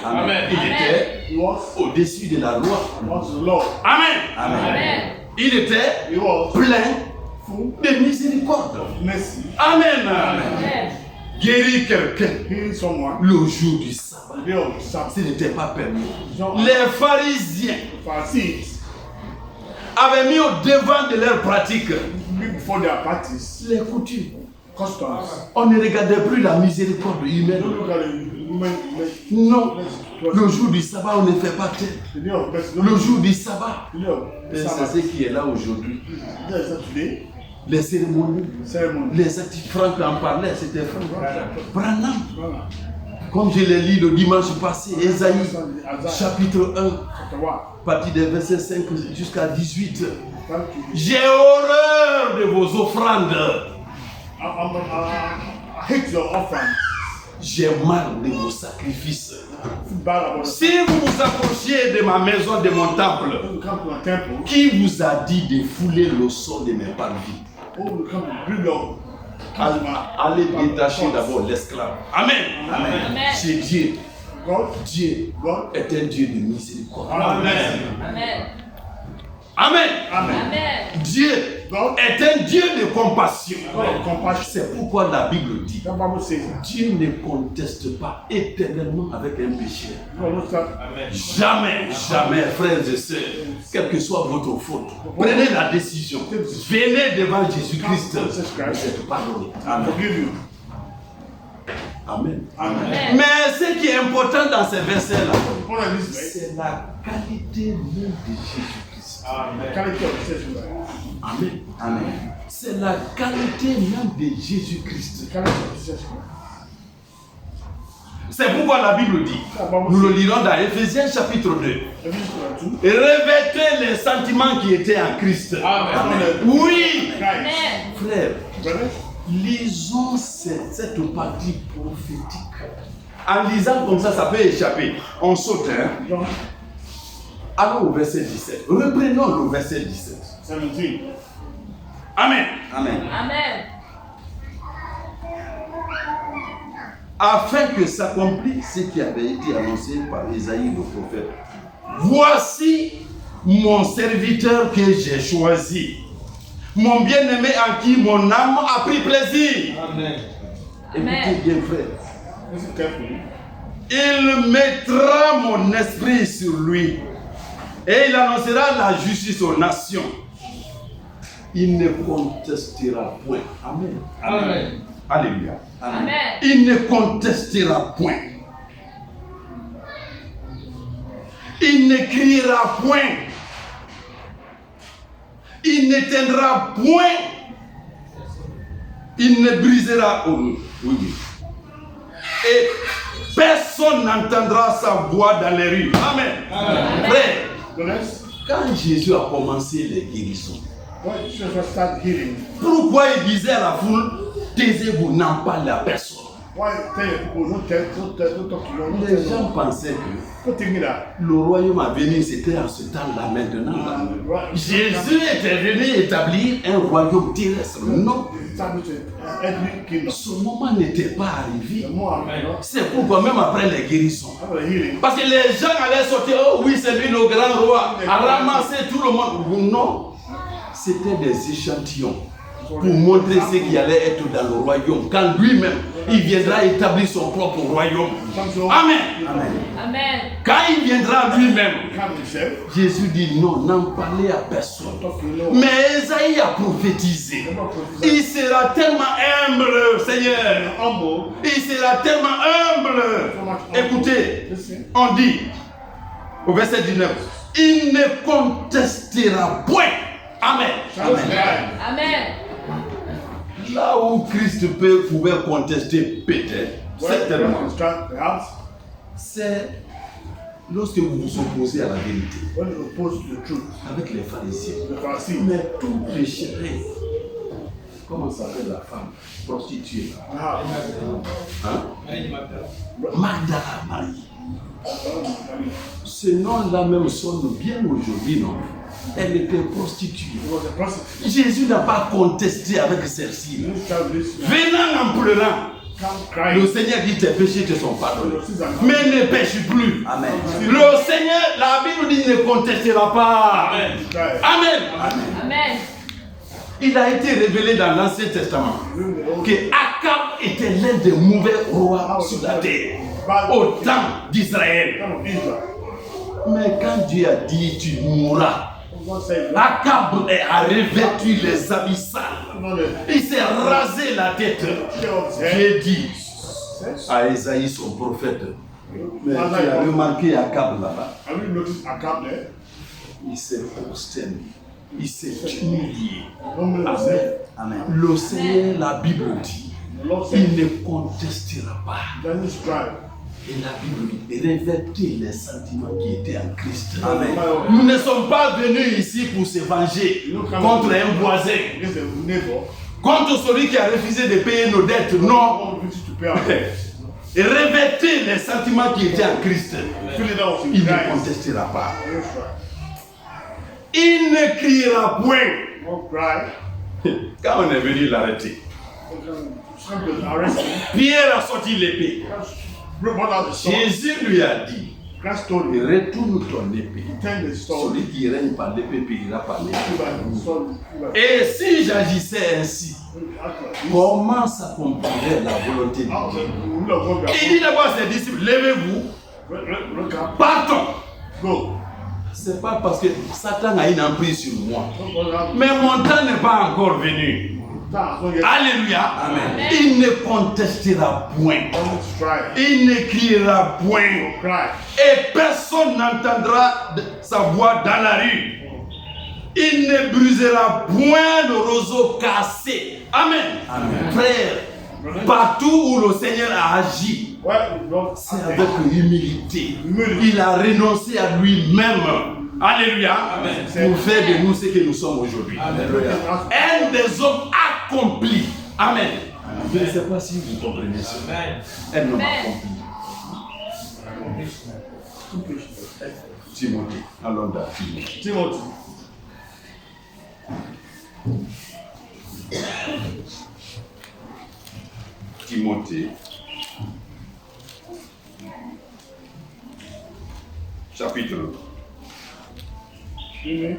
B: Amen. Il était
A: He was
B: au-dessus de la loi.
A: above the law.
B: Amen.
C: Amen.
B: Il était
A: He was
B: plein
A: full
B: de miséricorde.
A: of mercy.
B: Amen.
C: Amen.
B: Guérir quelqu'un
A: Healing someone.
B: le jour du sabbat,
A: The day of the Sabbath.
B: ce n'était pas permis.
A: No,
B: Les pharisiens
A: Pharisees,
B: avaient mis au devant de leur pratique
A: before their practice,
B: les coutumes.
A: customs.
B: On ne regardait plus la miséricorde humaine.
A: Don't look at the women.
B: Non. Le jour du sabbat, on ne fait pas tel.
A: The day of mercy.
B: Le jour du sabbat,
A: The day of
B: c'est
A: Sabbath.
B: ce qui est là aujourd'hui.
A: There is that today.
B: Les cérémonies,
A: Ceremony.
B: les actifs, Franck en parlait, c'était Franck Branham.
A: Voilà.
B: Comme je l'ai lu le dimanche passé, Ésaïe,
A: Isaiah
B: chapitre 1,
A: chapter 1.
B: partie des versets 5 jusqu'à 18.
A: Thank you.
B: J'ai horreur de vos offrandes.
A: I hate your offering.
B: J'ai mal de vos sacrifices.
A: Feel bad about it.
B: Si vous vous approchiez de ma maison, de mon temple,
A: When you come to a temple,
B: qui vous a dit de fouler le sol de mes parvis?
A: oh, you come to bring your
B: Allez détacher d'abord l'esclave. Amen.
C: Amen.
B: C'est Dieu.
A: God.
B: Dieu
A: God.
B: est un Dieu de miséricorde.
A: Amen.
C: Amen.
B: Amen.
A: Amen.
C: Amen.
B: Dieu
A: God,
B: est un Dieu de compassion.
A: God of compassion.
B: C'est pourquoi la Bible dit,
A: That Bible says,
B: Dieu ne conteste pas éternellement avec un péché.
A: God knows that.
B: Jamais, jamais, frères et sœurs, quelle que soit votre faute, prenez la décision. Venez devant Jésus-Christ. Vous êtes pardonné. Amen.
A: Forgive you.
B: Amen.
A: Amen.
B: Mais ce qui est important dans ces versets-là,
A: What I listen, right?
B: c'est la qualité même de Jésus-Christ.
A: The character of the church, right?
B: Amen.
D: Amen.
B: C'est la qualité même de Jésus-Christ.
A: The character of the church, right?
B: C'est pourquoi la Bible dit, nous le lirons dans Éphésiens chapitre 2,
A: Ephesians 2.
B: revêtez les sentiments qui étaient en Christ.
A: Amen.
B: Oui,
A: Christ.
C: Amen.
B: frère,
A: Brother,
B: lisons cette partie prophétique. En lisant comme ça peut échapper. On saute, hein?
A: John
B: Allons au verset 17. Reprenons le verset 17.
A: 17.
B: Amen.
D: Amen.
C: Amen.
B: Afin que s'accomplisse ce qui avait été annoncé par Isaïe le prophète. Voici mon serviteur que j'ai choisi, mon bien-aimé en qui mon âme a pris plaisir.
D: Amen.
B: Écoutez bien, frère.
A: Listen carefully.
B: Il mettra mon esprit sur lui et il annoncera la justice aux nations. Il ne contestera point. Amen.
D: Amen.
B: Alléluia.
C: Amen.
B: Il ne contestera point. Il ne criera point. Il n'éteindra point. Il ne brisera. Oh, oui, oui. Et personne n'entendra sa voix dans les rues. Amen.
C: Amen.
B: Frère,
A: The next,
B: quand Jésus a commencé les guérisons,
A: when Jesus started healing,
B: pourquoi il disait à la foule, taisez-vous, n'en parlez à personne?
A: why tell the people, don't talk to them, don't
B: Les
A: tell
B: gens
A: them.
B: pensaient que
A: Don't think that.
B: le royaume à venir, c'était en ce temps-là, maintenant. Là. Jésus était venu établir un royaume terrestre. Non,
A: Every kingdom.
B: ce moment n'était pas arrivé.
A: The more I know,
B: C'est pourquoi même après les guérisons.
A: after the healing,
B: Parce que les gens allaient sortir, oh oui, c'est lui le grand roi, à ramasser tout le monde. Non, c'était des échantillons pour montrer ce qui allait être dans le royaume. Quand lui-même, il viendra établir son propre royaume. Amen.
D: Amen.
C: Amen.
B: Quand il viendra lui-même,
A: come himself,
B: Jésus dit non, n'en parlez à personne.
A: talk to no.
B: Mais Esaïe a prophétisé. Il sera tellement humble, Seigneur.
A: Humble.
B: Il sera tellement humble. Écoutez, on dit au verset 19, il ne contestera point. Amen.
A: Amen.
C: Amen.
B: Là où Christ pouvait contester peut-être, certainement,
A: Perhaps
B: c'est lorsque vous vous opposez à la vérité
A: when you oppose to the truth,
B: avec les pharisiens.
A: the Pharisees,
B: Mais tout pécherait. Comment s'appelle la femme prostituée?
A: ah,
B: Hein? Magdala Marie. Ce nom-là même sonne bien aujourd'hui, non? Elle était prostituée.
A: it was a prostitute.
B: Jésus n'a pas contesté avec celle-ci.
A: You tell this,
B: Venant en pleurant,
A: come
B: le
A: crying.
B: Seigneur dit tes péchés te sont pardonnés.
A: Your sins are not-
B: Mais ne pêche plus.
D: Amen.
B: Le Seigneur, la Bible dit, ne contestera pas.
A: Cry.
B: Amen.
C: Amen.
B: Il a été révélé dans l'Ancien Testament que Akab était l'un des mauvais rois sur la terre au temps d'Israël.
A: Come of Israel.
B: Mais quand Dieu a dit tu mourras,
A: God said,
B: Akab a revêtu les habits sales.
A: no, no,
B: Il s'est rasé la tête. J'ai dit à Esaïe son prophète, mais tu as remarqué Akab là-bas,
A: have you noticed Akab there?
B: il s'est prosterné, il s'est humilié.
A: Don't believe himself.
D: Amen.
B: Le Seigneur, la Bible dit,
A: The Lord
B: il
A: said,
B: ne contestera pas.
A: doesn't strive.
B: Et la Bible dit, revêtez les sentiments qui étaient en Christ.
D: Amen.
B: Nous ne sommes pas venus ici pour se venger contre un voisin,
A: Against the neighbor,
B: contre celui qui a refusé de payer nos dettes. Non.
A: all duty to pay our debts.
B: Et revêtez les sentiments qui étaient en Christ.
A: Fill it out with
B: Il ne
A: Christ.
B: contestera pas.
A: Don't strive.
B: Il ne criera point.
A: Don't cry.
B: Quand on est venu l'arrêter,
A: Some people arrest him.
B: Pierre a sorti l'épée.
A: Brought out the sword.
B: Jésus lui a dit,
A: That story.
B: Retourne ton épée.
A: Tell the story.
B: Celui qui règne par l'épée périra par l'épée.
A: You are the story. You are-
B: Et si j'agissais ainsi,
A: Act like this.
B: comment s'accomplirait la volonté de
A: How
B: Dieu?
A: the will of God be
B: Il dit d'abord à ses disciples, levez-vous,
A: Look up.
B: partons.
A: Go.
B: C'est pas parce que Satan a une emprise sur moi.
A: Don't go down.
B: Mais mon temps n'est pas encore venu.
A: That's what you
B: Alléluia.
C: Amen.
B: Il ne contestera point.
A: don't try.
B: Il ne criera point.
A: Cry.
B: Et personne n'entendra sa voix dans la rue. Il ne brisera point le roseau cassé. Amen. Frère, partout où le Seigneur a agi,
A: Well, you don't
B: c'est avec humilité.
A: Humilité.
B: Il a renoncé à lui-même. Alléluia. Pour faire de nous ce que nous sommes aujourd'hui. Un des hommes accomplis. Amen. Je ne sais pas si vous comprenez ça. Un homme accompli. Timothée. Allons dans Timothée.
A: Timothy.
B: Timothée. Chapitre
A: Amen.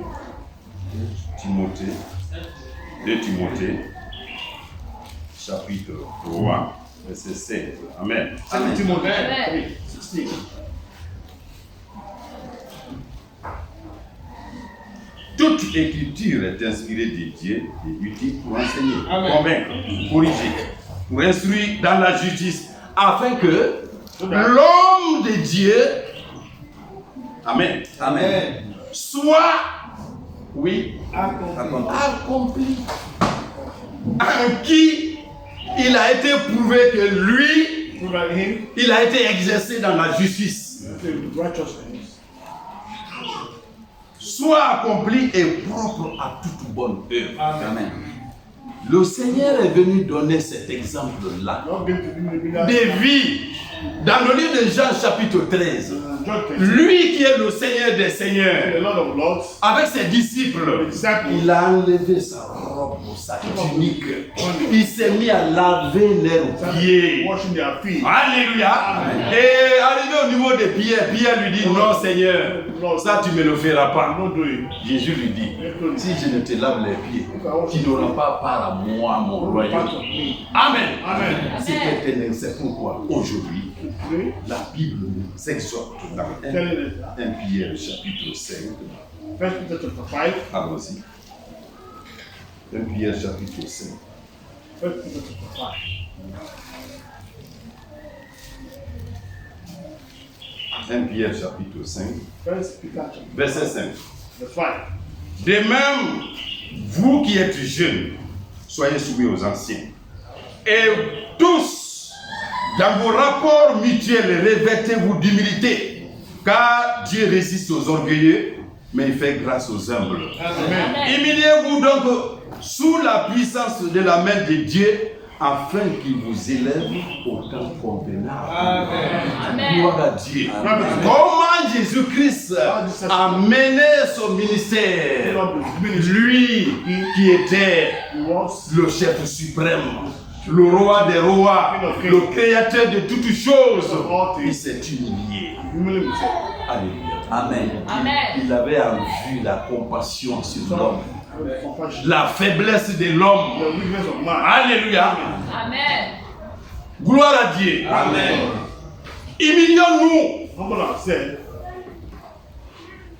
B: Timothée. 2 Timothée. Chapitre 3. Verset 7. Amen.
A: Second Timothy.
C: Amen.
A: 16.
B: Toute écriture est inspirée de Dieu et utile pour enseigner,
A: Amen.
B: convaincre, corriger, pour instruire dans la justice, afin que
A: Amen.
B: l'homme de Dieu, Amen,
D: Amen.
B: soit, oui,
D: Accompli.
B: accompli. En qui il a été prouvé que lui,
A: Look at him.
B: il a été exercé dans la justice.
A: The righteousness.
B: Soit accompli et propre à toute bonne œuvre.
D: Amen.
B: Le Seigneur est venu donner cet exemple-là
A: Not going to be the
B: de vie dans le livre de Jean chapitre 13.
A: John 13.
B: Lui qui est le Seigneur des
A: The
B: Seigneurs,
A: Lord of Lords.
B: avec ses disciples,
A: The disciples.
B: il a enlevé sa robe, sa tunique. Il s'est mis à laver leurs pieds.
A: Washing their feet.
B: Alléluia. Et arrivé au niveau de Pierre, Pierre lui dit, non Seigneur, ça tu ne me le feras pas.
A: Not do it.
B: Jésus lui dit, si je ne te lave les pieds, tu n'auras pas part à moi, mon
A: Part
B: royaume.
A: of me.
B: Amen.
A: Amen.
B: C'est éternel, c'est pourquoi aujourd'hui,
A: Pray.
B: la Bible nous exhorte dans 1
A: Telling us that.
B: Pierre chapitre 5.
A: 1 Peter chapter 5.
B: Allons-y. 1 Pierre chapitre 5.
A: 1 Peter chapter 5.
B: 1 Pierre chapitre 5,
A: 1 Peter chapter
B: verset 5.
A: verse 5.
B: De même, vous qui êtes jeunes, soyez soumis aux anciens. Et tous, dans vos rapports mutuels, revêtez-vous d'humilité, car Dieu résiste aux orgueilleux, mais il fait grâce aux humbles.
A: Amen.
B: Humiliez-vous donc sous la puissance de la main de Dieu, afin qu'il vous élève au temps convenable.
C: Amen.
B: Gloire à Dieu.
A: Amen.
B: Comment Jésus-Christ a mené son ministère, lui qui était
A: He was
B: le chef suprême, le roi des rois, le créateur de toutes choses, il s'est humilié.
A: humility himself.
B: Alléluia.
D: Amen.
C: Amen.
B: Il avait en vue la compassion sur l'homme,
A: With compassion.
B: la faiblesse de l'homme.
A: The weakness of man.
B: Alléluia.
C: Amen.
B: Gloire à Dieu.
D: Amen.
B: Humilions-nous.
A: Humble ourselves.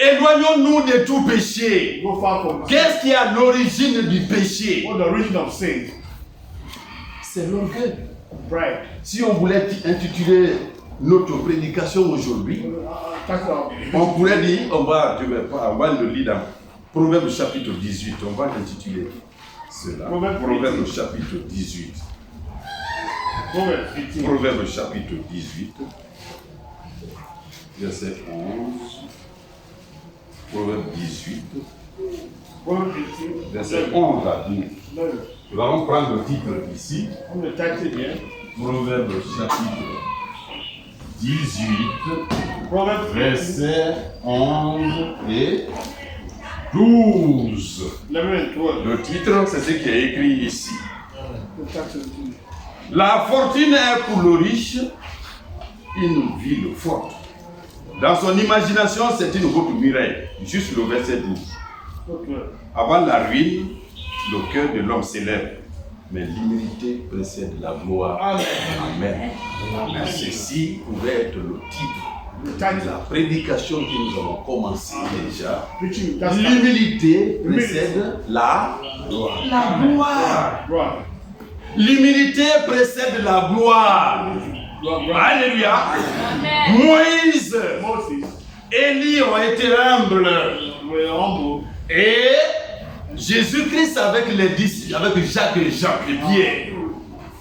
B: Éloignons-nous de tout péché.
A: Go far from sin.
B: Qu'est-ce qui est à l'origine du péché?
A: What the origin of sin?
B: C'est l'orgueil.
A: Pride.
B: Si on voulait intituler notre prédication aujourd'hui, on pourrait dire, on va le lire dans Proverbe chapitre 18, on va l'intituler cela. Proverbe chapitre 18.
A: Proverbs 18.
B: Proverbe chapitre 18, verset 11. Proverbe 18,
A: Proverbs 18.
B: verset 11 à 12.
A: No,
B: Nous allons prendre le titre ici.
A: I'm going to type it here.
B: Proverbe chapitre 18,
A: Proverbs 18.
B: versets 11 et 12.
A: 11 and 12.
B: Le titre, c'est ce qui est écrit ici.
A: The text is in-
B: La fortune est pour le riche une ville forte, Dans son imagination, c'est une route muraille. Juste le verset 12. Avant la ruine, le cœur de l'homme s'élève. Mais l'humilité précède la gloire.
A: Amen.
B: Amen. Amen. Ceci pouvait être le titre de la prédication que nous avons commencé déjà.
A: Preaching, that's not-
B: L'humilité précède la gloire.
A: Right.
B: L'humilité précède la gloire. Alléluia.
C: Amen.
B: Moïse,
A: Moses,
B: Élie ont été humbles.
A: were humble.
B: Et Jésus-Christ avec les disciples, avec Jacques et Jean et Pierre,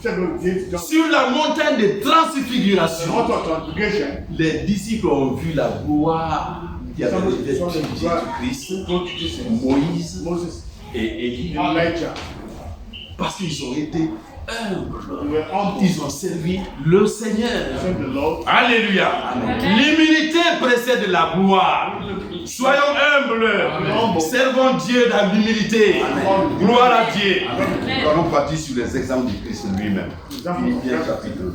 A: Several days, just
B: sur la montagne de
A: the
B: transfiguration,
A: mount of transfiguration.
B: les disciples ont vu la gloire qui avait été sur Jésus-Christ,
A: Go to Jesus.
B: Moïse
A: Moses,
B: et Élie,
A: Elijah,
B: parce qu'ils ont été humbles.
A: they were humble.
B: Ils ont servi le Seigneur.
A: Serve the Lord.
B: Alléluia. L'humilité précède la gloire. Soyons humbles. Servons Dieu dans l'humilité. Gloire à Dieu. Nous allons partir sur les exemples du Christ lui-même. Philippiens chapitre 2.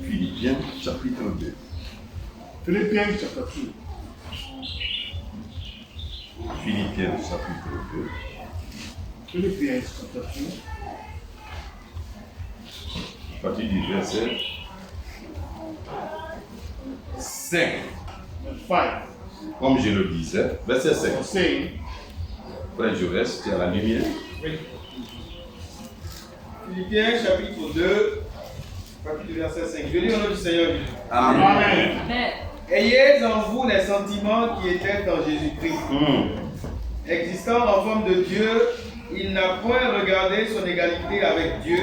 B: Philippiens chapitre 2.
A: Philippians chapter 2.
B: Philippiens chapitre 2.
A: Philippians chapter 2.
B: À partir du verset 5.
A: Verse 5.
B: Comme je le disais, verset 5.
A: Was saying,
B: Frère Jaurès, tu es à la lumière.
E: Philippiens chapitre 2, partir du verset 5. Je lis au nom du Seigneur Jésus.
A: Amen.
C: Amen.
E: Ayez en vous les sentiments qui étaient en Jésus-Christ. Existant en forme de Dieu, il n'a point regardé son égalité avec Dieu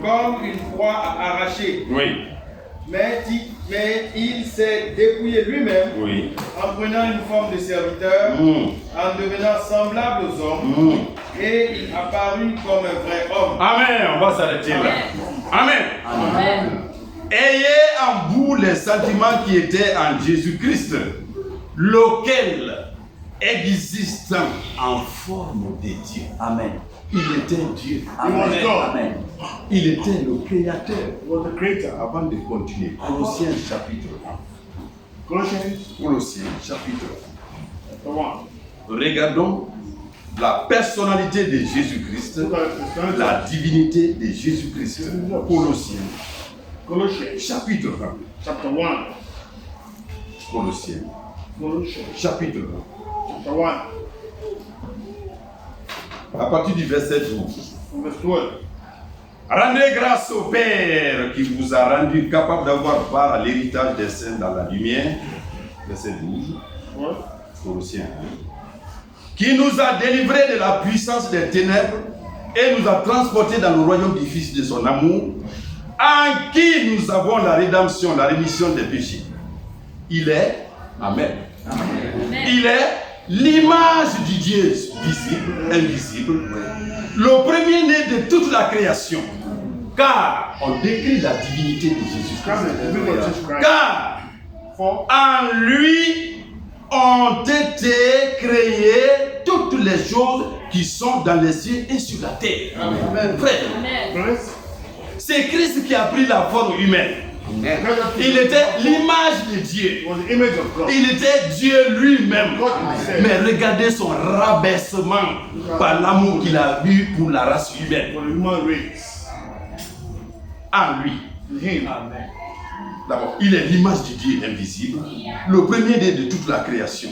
E: comme une proie à arracher,
B: Oui,
E: mais il s'est dépouillé lui-même
B: oui.
E: en prenant une forme de serviteur, en devenant semblable aux hommes, et il apparut comme un vrai homme.
B: Amen. On va s'arrêter là. Amen.
C: Amen.
B: Ayez en vous les sentiments qui étaient en Jésus-Christ, lequel existant en forme de Dieu.
D: Amen.
B: Il était Dieu.
D: Amen.
A: was God.
D: Amen.
B: Il était le Créateur.
A: He was the creator.
B: Avant de continuer, Colossiens chapitre 1. Colossiens chapitre
A: Chapter 1.
B: 1. Regardons la personnalité de Jésus-Christ,
A: Look at the
B: la divinité de Jésus-Christ. Colossiens
A: Colossians
B: chapitre 1.
A: chapter 1.
B: Colossiens
A: Colossians
B: chapitre
A: chapter 1.
B: 1. À partir du verset 12.
A: From verse 12.
B: Rendez grâce au Père qui vous a rendu capable d'avoir part à l'héritage des saints dans la lumière. Verset 12.
A: What?
B: Colossiens 1. Qui nous a délivrés de la puissance des ténèbres et nous a transportés dans le royaume du Fils de son amour, en qui nous avons la rédemption, la rémission des péchés. Il est, Amen. Il est l'image du Dieu visible, invisible, le premier-né de toute la création. Car on décrit la divinité de
A: Christ is the people of Jesus
B: Jésus-Christ.
A: Christ.
B: Car
A: For
B: en lui ont été créées toutes les choses qui sont dans les cieux et sur la terre. Frère,
C: Amen.
A: Christ,
B: c'est Christ qui a pris la forme humaine. Il était l'image de Dieu.
A: was the image of God.
B: Il était Dieu lui-même.
A: God himself.
B: Mais regardez son rabaissement par l'amour qu'il a eu pour la race humaine.
A: For the human race.
B: En lui.
A: In him.
B: D'abord, il est l'image du Dieu invisible, le premier-né de toute la création.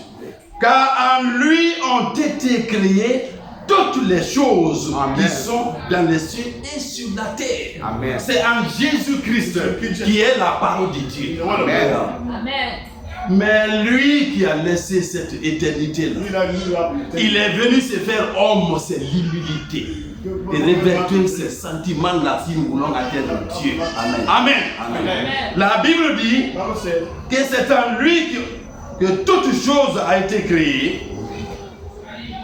B: Car en lui ont été créées toutes les choses qui sont dans les cieux et sur la terre.
D: Amen.
B: C'est en Jésus-Christ qui est la parole de Dieu.
A: The word of
D: Amen.
A: God.
C: Amen.
B: Mais lui qui a laissé cette éternité-là,
A: He that lives up in
B: il est venu se faire homme, c'est l'humilité. Et revêtir ces sentiments-là si nous voulons atteindre Dieu.
D: Amen.
B: Amen.
C: Amen.
B: La Bible dit
A: Bible said,
B: que c'est en lui que toute chose a été créée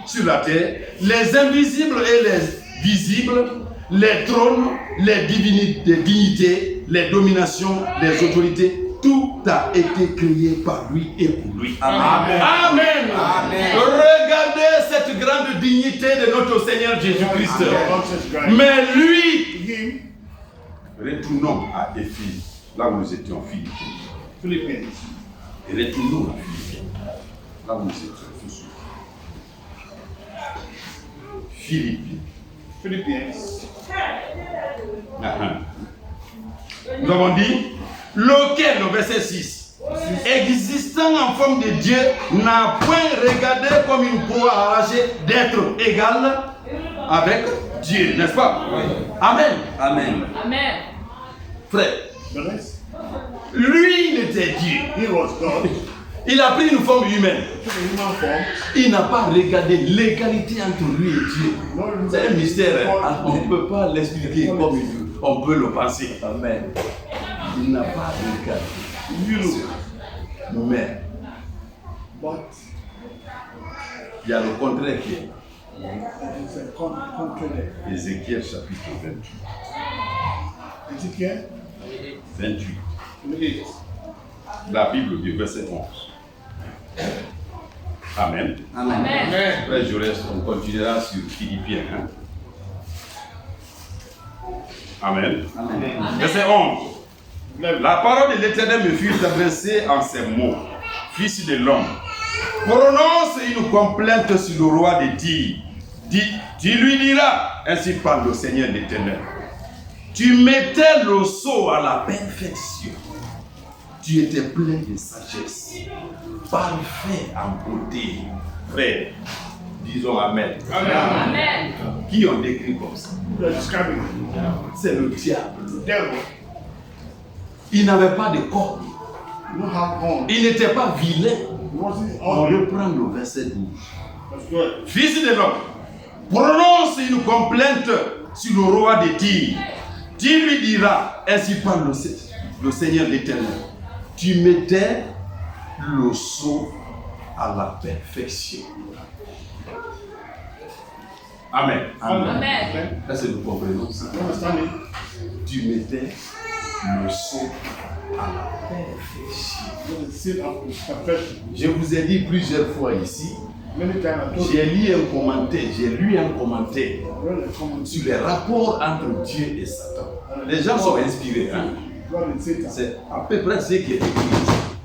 B: sur la terre, les invisibles et les visibles, les trônes, les dignités, les dominations, les autorités, tout a été créé par lui et pour lui.
D: Amen.
B: Amen.
D: Amen.
B: Regardez cette grande dignité de notre Seigneur Jésus-Christ.
A: God says Christ.
B: Mais lui,
A: Him,
B: retournons à Éphésiens. Là où nous étions, Philippines.
A: Philippines.
B: Et retournons à Philippines. Là où nous étions, tous. Philippines.
A: Philippines.
B: Nous avons dit, lequel, au verset 6, existant en forme de Dieu, n'a point regardé comme une proie arrachée d'être égal avec Dieu, n'est-ce pas? Oui. Amen.
D: Amen.
C: Amen.
B: Frère,
A: The rest.
B: lui, il était Dieu.
A: He was God.
B: Il a pris une forme humaine.
A: Took a human form.
B: Il n'a pas regardé l'égalité entre lui et Dieu. C'est un mystère. Hein? On ne peut pas l'expliquer comme on peut le penser.
D: Amen.
B: Il n'a pas regardé. Mais
A: But
B: il y a le contraire qui est.
A: it's a contradiction.
B: Ézéchiel chapitre 28.
A: Ezekiel
B: 28.
A: 8.
B: La Bible du verset 11. Amen.
D: Amen.
C: Amen.
B: Après, je reste, on continuera sur Philippiens. Hein? Amen.
D: Amen.
B: Verset 11. La parole de l'Éternel me fut adressée en ces mots. Fils de l'homme, prononce une complainte sur le roi de Tyr. Tu lui diras, ainsi parle le Seigneur l'Éternel. Tu mettais le sceau à la perfection. Tu étais plein de sagesse, parfait en beauté. Frère, disons Amen.
C: Amen.
B: Qui ont décrit comme ça?
A: You are describing
B: C'est le diable.
A: the devil.
B: Il n'avait pas de corps.
A: You don't have horn.
B: Il n'était pas vilain.
A: He wasn't
B: On
A: ugly.
B: reprend le verset 12.
A: That's good.
B: Fils de l'homme, prononce une complainte sur le roi de Tyr. Tu lui diras, ainsi parle le Seigneur l'Éternel. Tu mettais le sceau à la perfection. Amen.
C: Amen.
B: Est-ce que nous comprenons ça?
A: You understand it?
B: Tu mettais le sceau à la perfection.
A: You have to sit up with perfection.
B: Je vous ai dit plusieurs fois ici,
A: Many times I told you,
B: j'ai lu un commentaire
A: really come
B: sur les rapports entre Dieu et Satan. Les gens sont inspirés. Hein?
A: God and Satan.
B: C'est à peu près ce qui est écrit.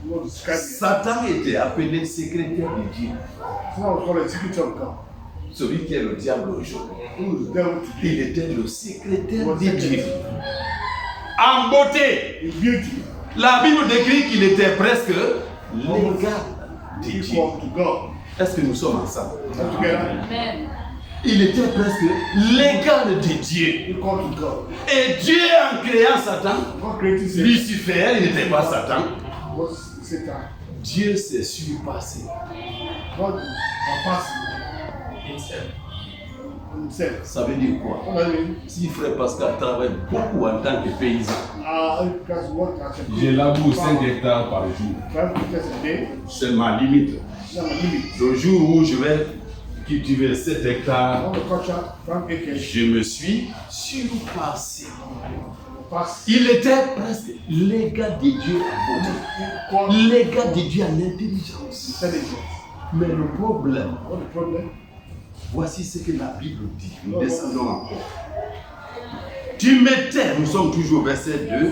A: You want to describe it.
B: Satan était appelé secrétaire de Dieu.
A: So I was called a secret of God.
B: Celui qui est le diable aujourd'hui.
A: Who is the devil today?
B: Il était le secrétaire
A: Was
B: de Dieu.
A: secret.
B: En beauté,
A: In beauty,
B: la Bible décrit qu'il était presque l'égal de Dieu.
A: equal to God.
B: Est-ce que nous sommes ensemble?
A: All together,
C: Amen.
B: Il était presque l'égal de Dieu.
A: equal to God.
B: Et Dieu, en créant Satan,
A: God created Satan.
B: Lucifer, il n'était pas Satan.
A: Was Satan.
B: Dieu s'est surpassé.
A: God surpassed himself.
B: Ça veut dire quoi?
A: What does it mean?
B: Si Frère Pascal travaille beaucoup en tant que paysan,
A: That's what I said.
F: Je laboure 5 hectares par jour.
A: 5 meters a day.
B: c'est ma limite.
A: That's my limit.
B: Le jour où je vais cultiver 7
A: I
B: hectares,
A: want to culture 5 acres.
B: je me suis surpassé.
A: Pass.
B: Il était presque l'égal de Dieu en beauté,
A: Equal
B: l'égal de Dieu en intelligence.
A: intelligence.
B: Mais le problème,
A: What the problem?
B: voici ce que la Bible dit. Nous descendons encore. Tu mettais, nous sommes toujours au verset 2,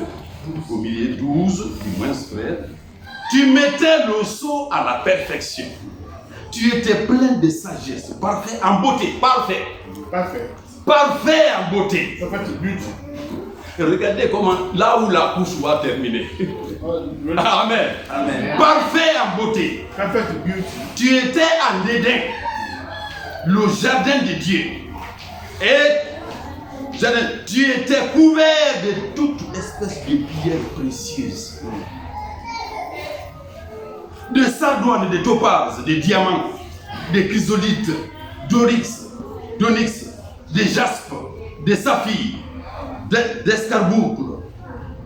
B: au milieu 12, du moins frère. Tu mettais le sceau à la perfection. Tu étais plein de sagesse, parfait en beauté, parfait.
A: Perfect.
B: Parfait en beauté.
A: Perfect beauty.
B: Et regardez comment, là où la couche va terminer.
A: Really
B: Amen.
D: Amen.
B: Parfait en beauté.
A: perfect beauty.
B: Tu étais en Éden, le jardin de Dieu. Et tu étais couvert de toute espèce de pierres précieuses. De sardoine, de topaz, de diamants, de chrysolites, d'onyx, de jaspe, de saphir, d'escarboucle,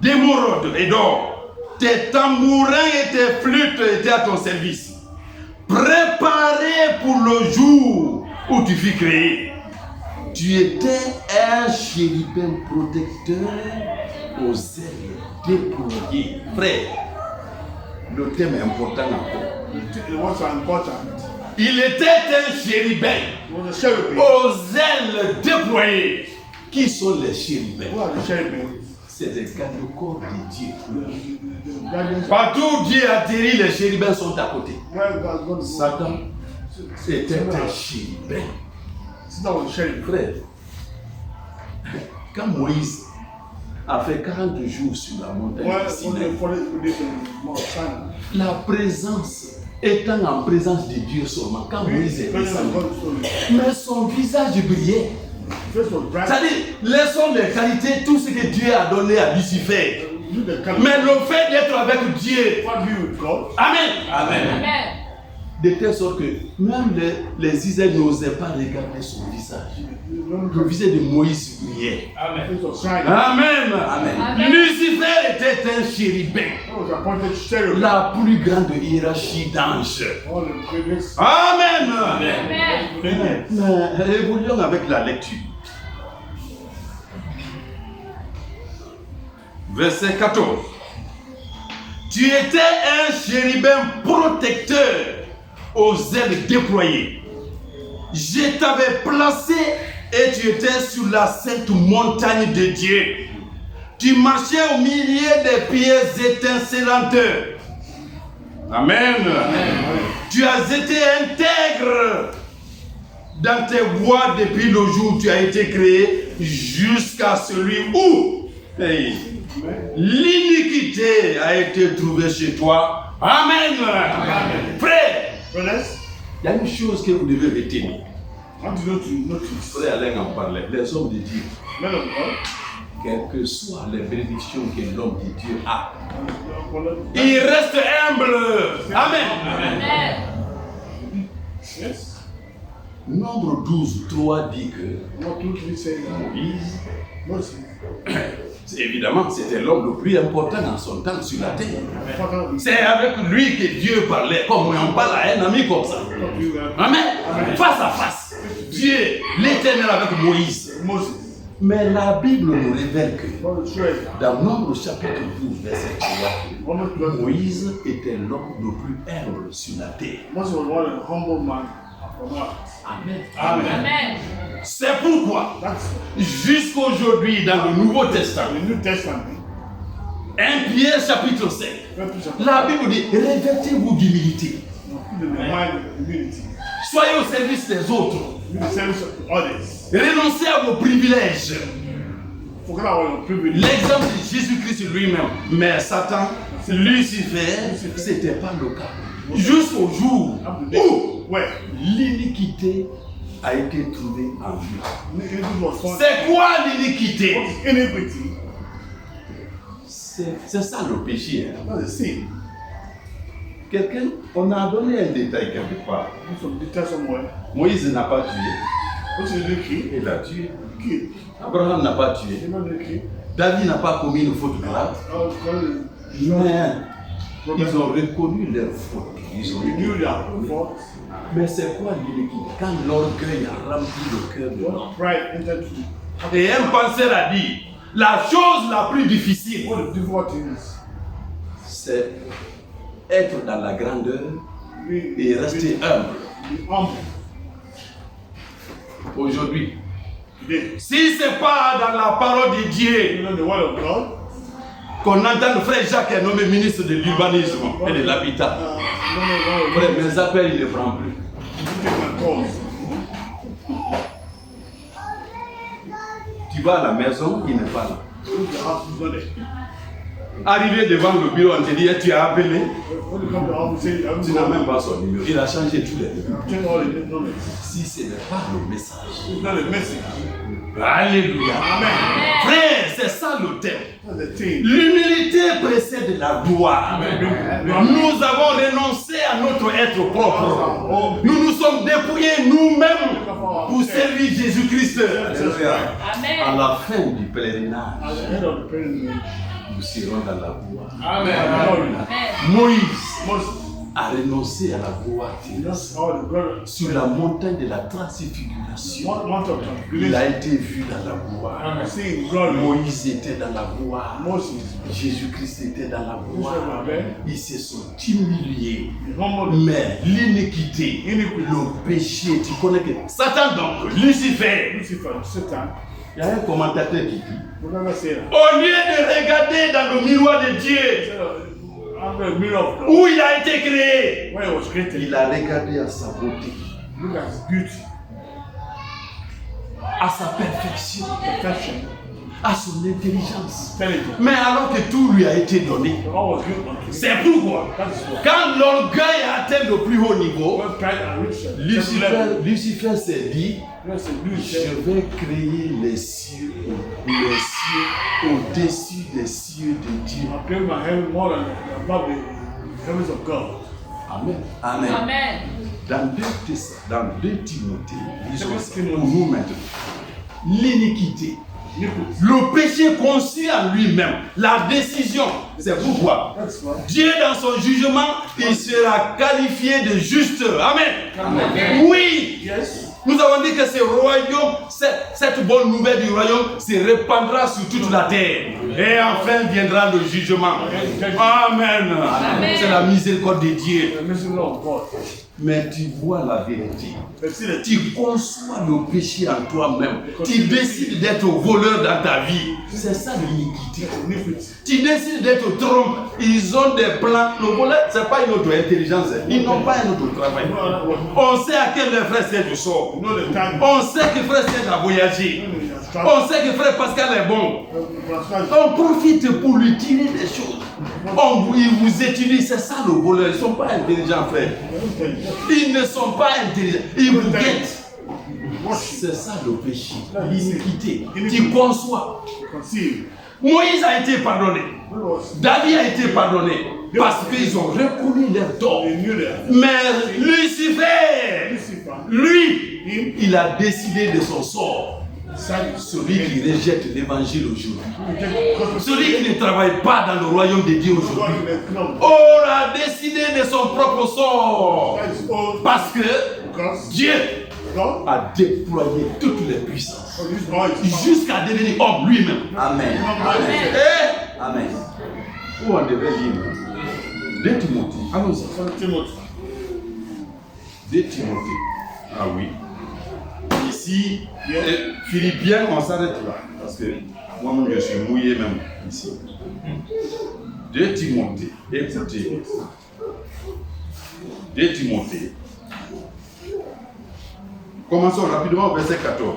B: d'émeraude et d'or. Tes tambourins et tes flûtes étaient à ton service, préparés pour le jour où tu fus créé. Tu étais un chérubin protecteur aux ailes déployées. Frère, le thème est important encore.
A: It was important.
B: Il était un chérubin
A: It was a cherubim.
B: aux ailes déployées. Qui sont les chérubins?
A: Who are the cherubims?
F: c'est des garde-corps de Dieu.
A: The guardians.
F: Partout où Dieu atterrit, les chérubins sont à côté.
A: Where God goes.
F: Satan était un chérubin.
A: Satan was sharing.
F: Frère, quand Moïse a fait 40 jours sur la montagne
A: Why
F: de Sinaï,
A: only 40 days in Mount Sinai?
F: la présence, étant en présence de Dieu seulement, quand Moïse est
A: Presence of
F: descendu,
A: God is so
F: mais son visage brillait.
A: First was bright.
F: C'est-à-dire, laissons les qualités, tout ce que Dieu a donné à Lucifer.
A: You the kind
F: Mais le fait d'être avec Dieu,
A: what be with God.
F: Amen.
C: Amen.
F: De telle sorte que même les Israéliens n'osaient pas regarder son visage. Le visage de Moïse brillait.
A: First was shining.
F: Amen.
C: Amen.
F: Lucifer était un chérubin.
A: God was appointed cherub.
F: La plus grande hiérarchie d'anges.
A: All the previous.
F: Amen.
C: Amen.
F: Mais évoluons avec la lecture. Verset 14. Tu étais un chérubin protecteur aux ailes déployées. Je t'avais placé et tu étais sur la sainte montagne de Dieu. Tu marchais au milieu des pierres étincelantes. Amen. Tu as été intègre dans tes voies depuis le jour où tu as été créé jusqu'à celui où l'iniquité a été trouvée chez toi. Amen. Frère,
A: Brothers,
F: il y a une chose que vous devez retenir.
A: I want you to notice.
F: Frère Alain en parlait. Les hommes de Dieu,
A: Men of God.
F: quelles que soient les bénédictions que l'homme de Dieu a,
A: Yes.
F: il reste humble. Amen.
C: Amen.
F: Nombre 12, 3 dit que
A: What do we say now?
F: Moïse,
A: Moses.
F: évidemment, c'était l'homme le plus important dans son temps sur la terre.
A: Father, we
F: C'est avec lui que Dieu parlait, comme on parle à un ami comme ça.
A: talk to you,
F: Amen. Face à face. Dieu, l'Éternel avec Moïse.
A: Moses.
F: Mais la Bible nous révèle que
A: God is showing.
F: dans Nombre chapitre 12, verset 3,
A: Almost 12.
F: Moïse était l'homme le plus humble sur la terre.
A: Moses was one of the humble man from us.
F: Amen.
C: Amen.
F: C'est pourquoi,
A: That's
F: jusqu'aujourd'hui, dans le Nouveau Testament,
A: the New Testament.
F: 1 Pierre chapitre 5, la Bible dit, revêtez-vous d'humilité.
A: Put in the mind of the community.
F: Soyez au service des autres.
A: Be the service of others.
F: Renoncez à vos privilèges.
A: Forget about your privilege.
F: L'exemple de Jésus-Christ lui-même. Mais Satan, Lucifer, c'était pas le cas. Jusqu'au jour où
A: Where?
F: l'iniquité a été trouvée en lui.
A: Iniquity was found.
F: C'est quoi l'iniquité?
A: What is iniquity?
F: C'est ça le péché. Hein.
A: Not the sin.
F: Quelqu'un, on a donné un détail quelque part.
A: It's from detail somewhere.
F: Moïse n'a pas tué.
A: What is the key?
F: Il a tué.
A: Key.
F: Abraham n'a pas tué.
A: You know the key?
F: David n'a pas commis une faute grave. Mais ils ont reconnu leur faute. Ils ont
A: You
F: dit,
A: knew their fault.
F: mais c'est quoi l'iniquité? Quand l'orgueil a rempli le cœur de l'homme.
A: What pride entered to
F: Et un penseur a dit, la chose la plus difficile,
A: what the difficult things.
F: c'est être dans la grandeur et rester humble.
A: Be humble.
F: Aujourd'hui,
A: Today.
F: si ce n'est pas dans la parole de Dieu
A: You know the word of God.
F: qu'on entend le frère Jacques est nommé ministre de l'urbanisme et de l'habitat.
A: No.
F: Frère, mes appels, il ne prend plus.
A: You take my calls.
F: Tu vas à la maison, il n'est pas là.
A: Look, the house is not there.
F: Arrivé devant le bureau, on te dit, tu as appelé.
A: When you come to the house, you say, I'm
F: Tu n'as même pas son numéro. Il a changé tous les numéros.
A: change all the numbers.
F: Si ce n'est pas le message.
A: It's not a message.
F: Alléluia.
A: Amen.
F: Frère, c'est ça le thème.
A: That's the thing.
F: L'humilité précède la gloire. Nous avons renoncé à notre être propre. Nous nous sommes dépouillés nous-mêmes pour servir Jésus-Christ. À
C: Amen.
F: la fin du pèlerinage,
A: At the end of the pilgrimage,
F: nous serons dans la gloire.
A: Amen.
C: Amen.
F: Moïse
A: Moses,
F: a renoncé à la gloire
A: just all the glory.
F: sur la montagne de la transfiguration.
A: One month of
F: Il a
A: transfiguration.
F: été vu dans la gloire.
A: Seeing glory.
F: Moïse était dans la gloire.
A: Moses,
F: Jésus-Christ était dans la
A: Israel,
F: gloire.
A: Amen.
F: Ils se sont humiliés.
A: The humble.
F: Mais l'iniquité, le péché, tu connais que Satan donc, Lucifer,
A: Lucifer, Satan,
F: Il y a un commentateur qui dit,
A: Remember saying,
F: au lieu de regarder dans le miroir de Dieu,
A: under the mirror of God,
F: où il a été créé,
A: when it was created,
F: il a regardé à sa beauté,
A: look at his beauty,
F: à sa perfection,
A: perfection,
F: à son intelligence.
A: intelligence.
F: Mais alors que tout lui a été donné,
A: All was given unto him.
F: c'est pourquoi,
A: That is what.
F: quand l'orgueil a atteint le plus haut niveau,
A: When pride and riches
F: Lucifer s'est dit,
A: Lucifer,
F: je vais créer les cieux au-dessus des cieux de Dieu.
A: I build my heaven more than above the heavens of God.
F: Amen.
D: Amen.
C: Amen.
F: Dans 2 Timothée, lisons
A: Second
F: ça
A: Timothy.
F: pour nous maintenant. L'iniquité,
A: Iniquity.
F: le péché conçu en lui-même, la décision, c'est pourquoi
A: That's why.
F: Dieu dans son jugement, il sera qualifié de juste. Amen.
E: Amen.
F: Oui,
A: Yes.
F: nous avons dit que ce royaume, cette bonne nouvelle du royaume se répandra sur toute la terre. Et enfin viendra le jugement. Amen. C'est la miséricorde de Dieu.
A: The mercy of God.
F: Mais tu vois la vérité.
A: But see the
F: Tu conçois le péché en toi-même. Tu décides d'être voleur dans ta vie. C'est ça l'iniquité.
A: iniquity.
F: Tu décides d'être trompe. Ils ont des plans. Le voleur, ce n'est pas une autre intelligence. Ils n'ont pas un autre travail. On sait à quel le frère Serge sort.
A: You know the time.
F: On sait que frère Serge a voyagé. On sait que frère Pascal est bon. On profite pour lui tirer des choses. Il vous utilise, c'est ça le voleur. Ils ne sont pas intelligents, frère. Ils ne sont pas intelligents. Ils vous guettent. C'est ça le péché, l'iniquité. Tu conçois.
A: Conceive.
F: Moïse a été pardonné. David a été pardonné. Parce qu'ils ont reconnu leur tort.
A: They knew that.
F: Mais Lucifer,
A: Lucifer,
F: lui, il a décidé de son sort.
A: decided
F: Celui qui rejette l'évangile aujourd'hui. Celui qui ne travaille pas dans le royaume de Dieu aujourd'hui. Aura décidé de son propre sort. Parce que
A: Because
F: Dieu
A: God
F: a déployé toutes les puissances
A: used all his power.
F: jusqu'à devenir homme lui-même.
D: Amen. Amen.
F: Et
D: Amen.
F: où on devait lire 2 Timothée. Allons-y.
A: Second Timothy.
F: 2 Timothée. Ah oui. Ici, Philippiens, on s'arrête là. Parce que moi-même, je suis mouillé même ici. 2 Timothée. Écoutez. 2 Timothée. Commençons rapidement au verset 14.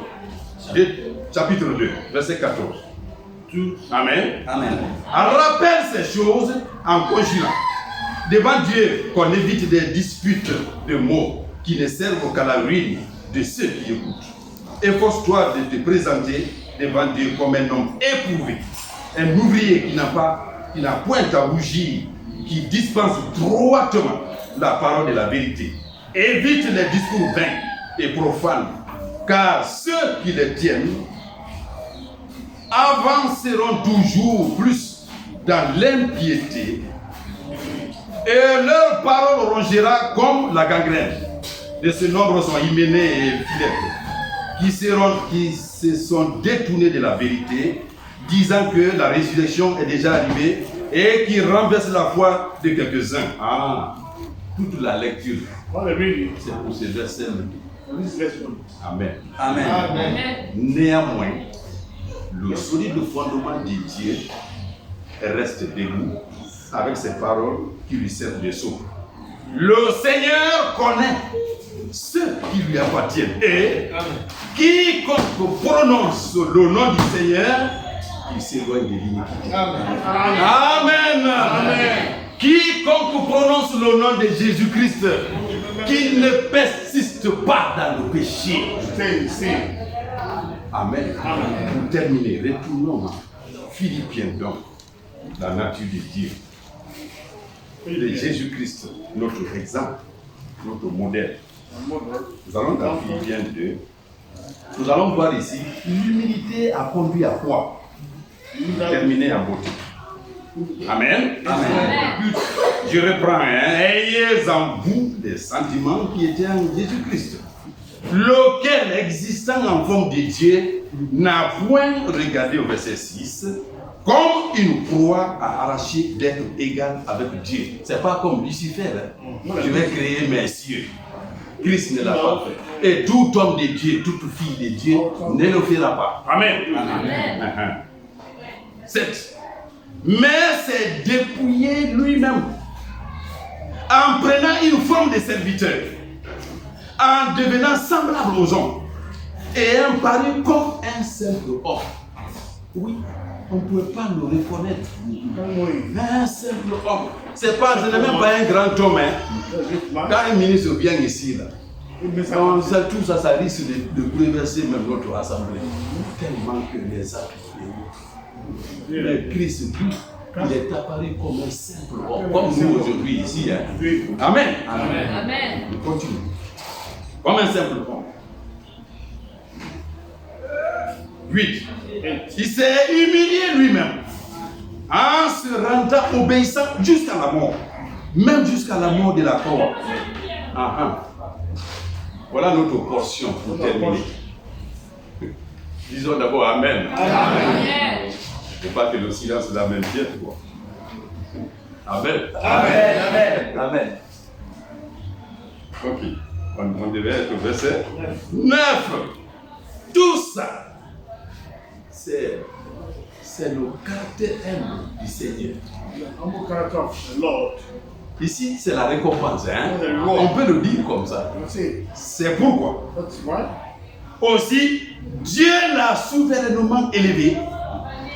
F: Chapitre 2, verset 14. Amen.
D: Amen.
F: Rappelle ces choses en conjurant devant Dieu qu'on évite des disputes de mots qui ne servent qu'à la ruine de ceux qui écoutent. Efforce-toi de te présenter devant Dieu comme un homme éprouvé, un ouvrier qui n'a point à rougir, qui dispense droitement la parole de la vérité. Évite les discours vains et profanes, car ceux qui les tiennent avanceront toujours plus dans l'impiété et leur parole rongera comme la gangrène. De ce nombre sont Hyménée et Philette, qui se sont détournés de la vérité, disant que la résurrection est déjà arrivée et qui renversent la foi de quelques-uns. Ah, toute la lecture,
A: All the reading
F: c'est pour ces versets.
A: for this verse one.
F: Amen.
D: Amen.
E: Amen.
F: Néanmoins, le solide fondement de Dieu reste debout avec ses paroles qui lui servent de sceau. Le Seigneur connaît ceux qui lui appartiennent et quiconque prononce le nom du Seigneur, il s'éloigne de l'iniquité.
E: Amen.
F: Amen. Quiconque prononce le nom de Jésus-Christ, qu'il ne persiste pas dans le péché.
A: Stay.
F: Amen. Pour terminer, retournons à Philippiens donc, la nature de Dieu. De Jésus-Christ, notre exemple, notre modèle. Nous allons dans Philippiens 2. Nous allons voir ici, l'humilité a conduit à quoi? Terminer en beauté. Amen.
C: Amen.
F: Je reprends, ayez en vous des sentiments qui étaient en Jésus-Christ, lequel, existant en forme de Dieu, n'a point regardé au verset 6 comme une proie à arracher d'être égal avec Dieu. C'est pas comme Lucifer. Je vais créer mes cieux. Christ ne l'a pas fait. Et tout homme de Dieu, toute fille de Dieu ne le fera pas.
A: Amen.
C: Amen.
F: 7. Mais c'est dépouiller lui-même en prenant une forme de serviteur, en devenant semblable aux hommes et ayant paru comme un simple homme. Oui, on ne peut pas le reconnaître. Un simple homme. Ce n'est même pas un grand homme. Hein. Quand un ministre vient ici, là, tout ça, ça risque de bouleverser même notre assemblée. Tellement que les actes. Mais Christ, lui, il est apparu comme un simple homme, comme nous aujourd'hui ici. Hein. Amen.
C: Amen. Amen.
F: Il continue. Comme un simple homme. 8. Il s'est humilié lui-même en se rendant obéissant jusqu'à la mort. Même jusqu'à la mort de la croix. Voilà notre portion pour terminer. Disons d'abord Amen.
C: Amen.
F: Il ne faut pas que le silence de la même vienne. Amen.
D: Amen. Amen. Amen.
F: Ok. On devait être au verset 9. Tout ça, c'est le caractère humble du Seigneur.
A: Humble character of the Lord.
F: Ici, c'est la récompense. Hein?
A: Amen.
F: On peut le dire comme ça.
A: That's it.
F: C'est pourquoi.
A: That's right.
F: Aussi, Dieu l'a souverainement élevé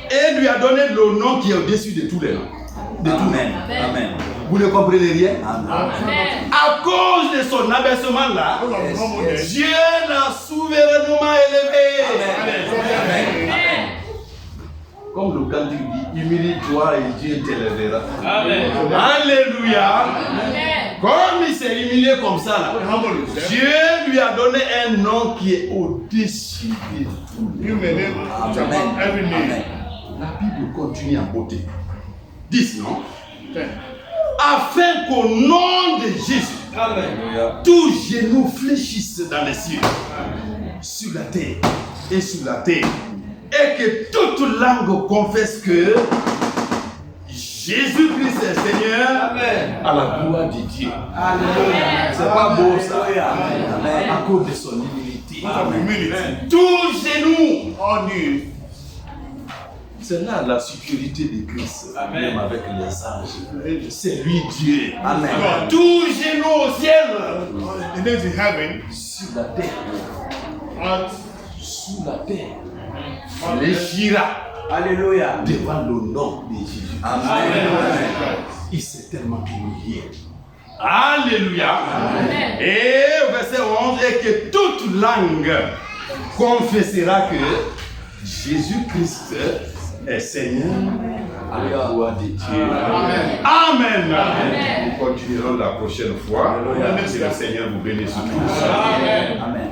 F: et lui a donné le nom qui est au-dessus de tous les noms. De tous les
D: Amen.
F: noms.
D: Amen.
F: Vous ne comprenez rien?
D: Amen.
C: Amen.
F: À cause de son abaissement là,
A: Those are humble days.
F: Dieu l'a souverainement élevé.
C: Amen.
F: Comme le cantique dit, humilie-toi et Dieu t'élèvera.
C: Amen.
F: Alléluia.
C: Amen.
F: Comme il s'est humilié comme ça là,
A: Humble yourself.
F: Dieu lui a donné un nom qui est au-dessus de tout.
A: You may name it above every name.
F: La Bible continue en beauté. 10, non?
A: 10.
F: Afin qu'au nom de Jésus,
D: Alléluia.
F: tout genou fléchisse dans les cieux, sur la terre et sous la terre, et que toute langue confesse que Jésus-Christ est Seigneur.
D: Amen.
F: À la gloire de Dieu.
D: Alléluia.
F: C'est pas beau ça.
D: Amen.
F: À cause de son humilité.
A: Of humility.
F: Tout genou.
A: All knee.
F: C'est là la supériorité de Christ, même avec les anges. C'est lui Dieu.
D: Amen.
F: Tout genou au ciel,
A: The names in heaven.
F: sur la terre,
A: And
F: sous la terre, fléchira
D: Alléluia.
F: devant le nom de Jésus.
D: Amen.
F: Il s'est tellement humilié. Alléluia.
C: Amen.
F: Et au verset 11, et que toute langue confessera que Jésus-Christ est Seigneur à la gloire de Dieu. Amen. Nous continuerons la prochaine fois. Que le Seigneur vous bénisse tous.
C: Amen.
D: Amen.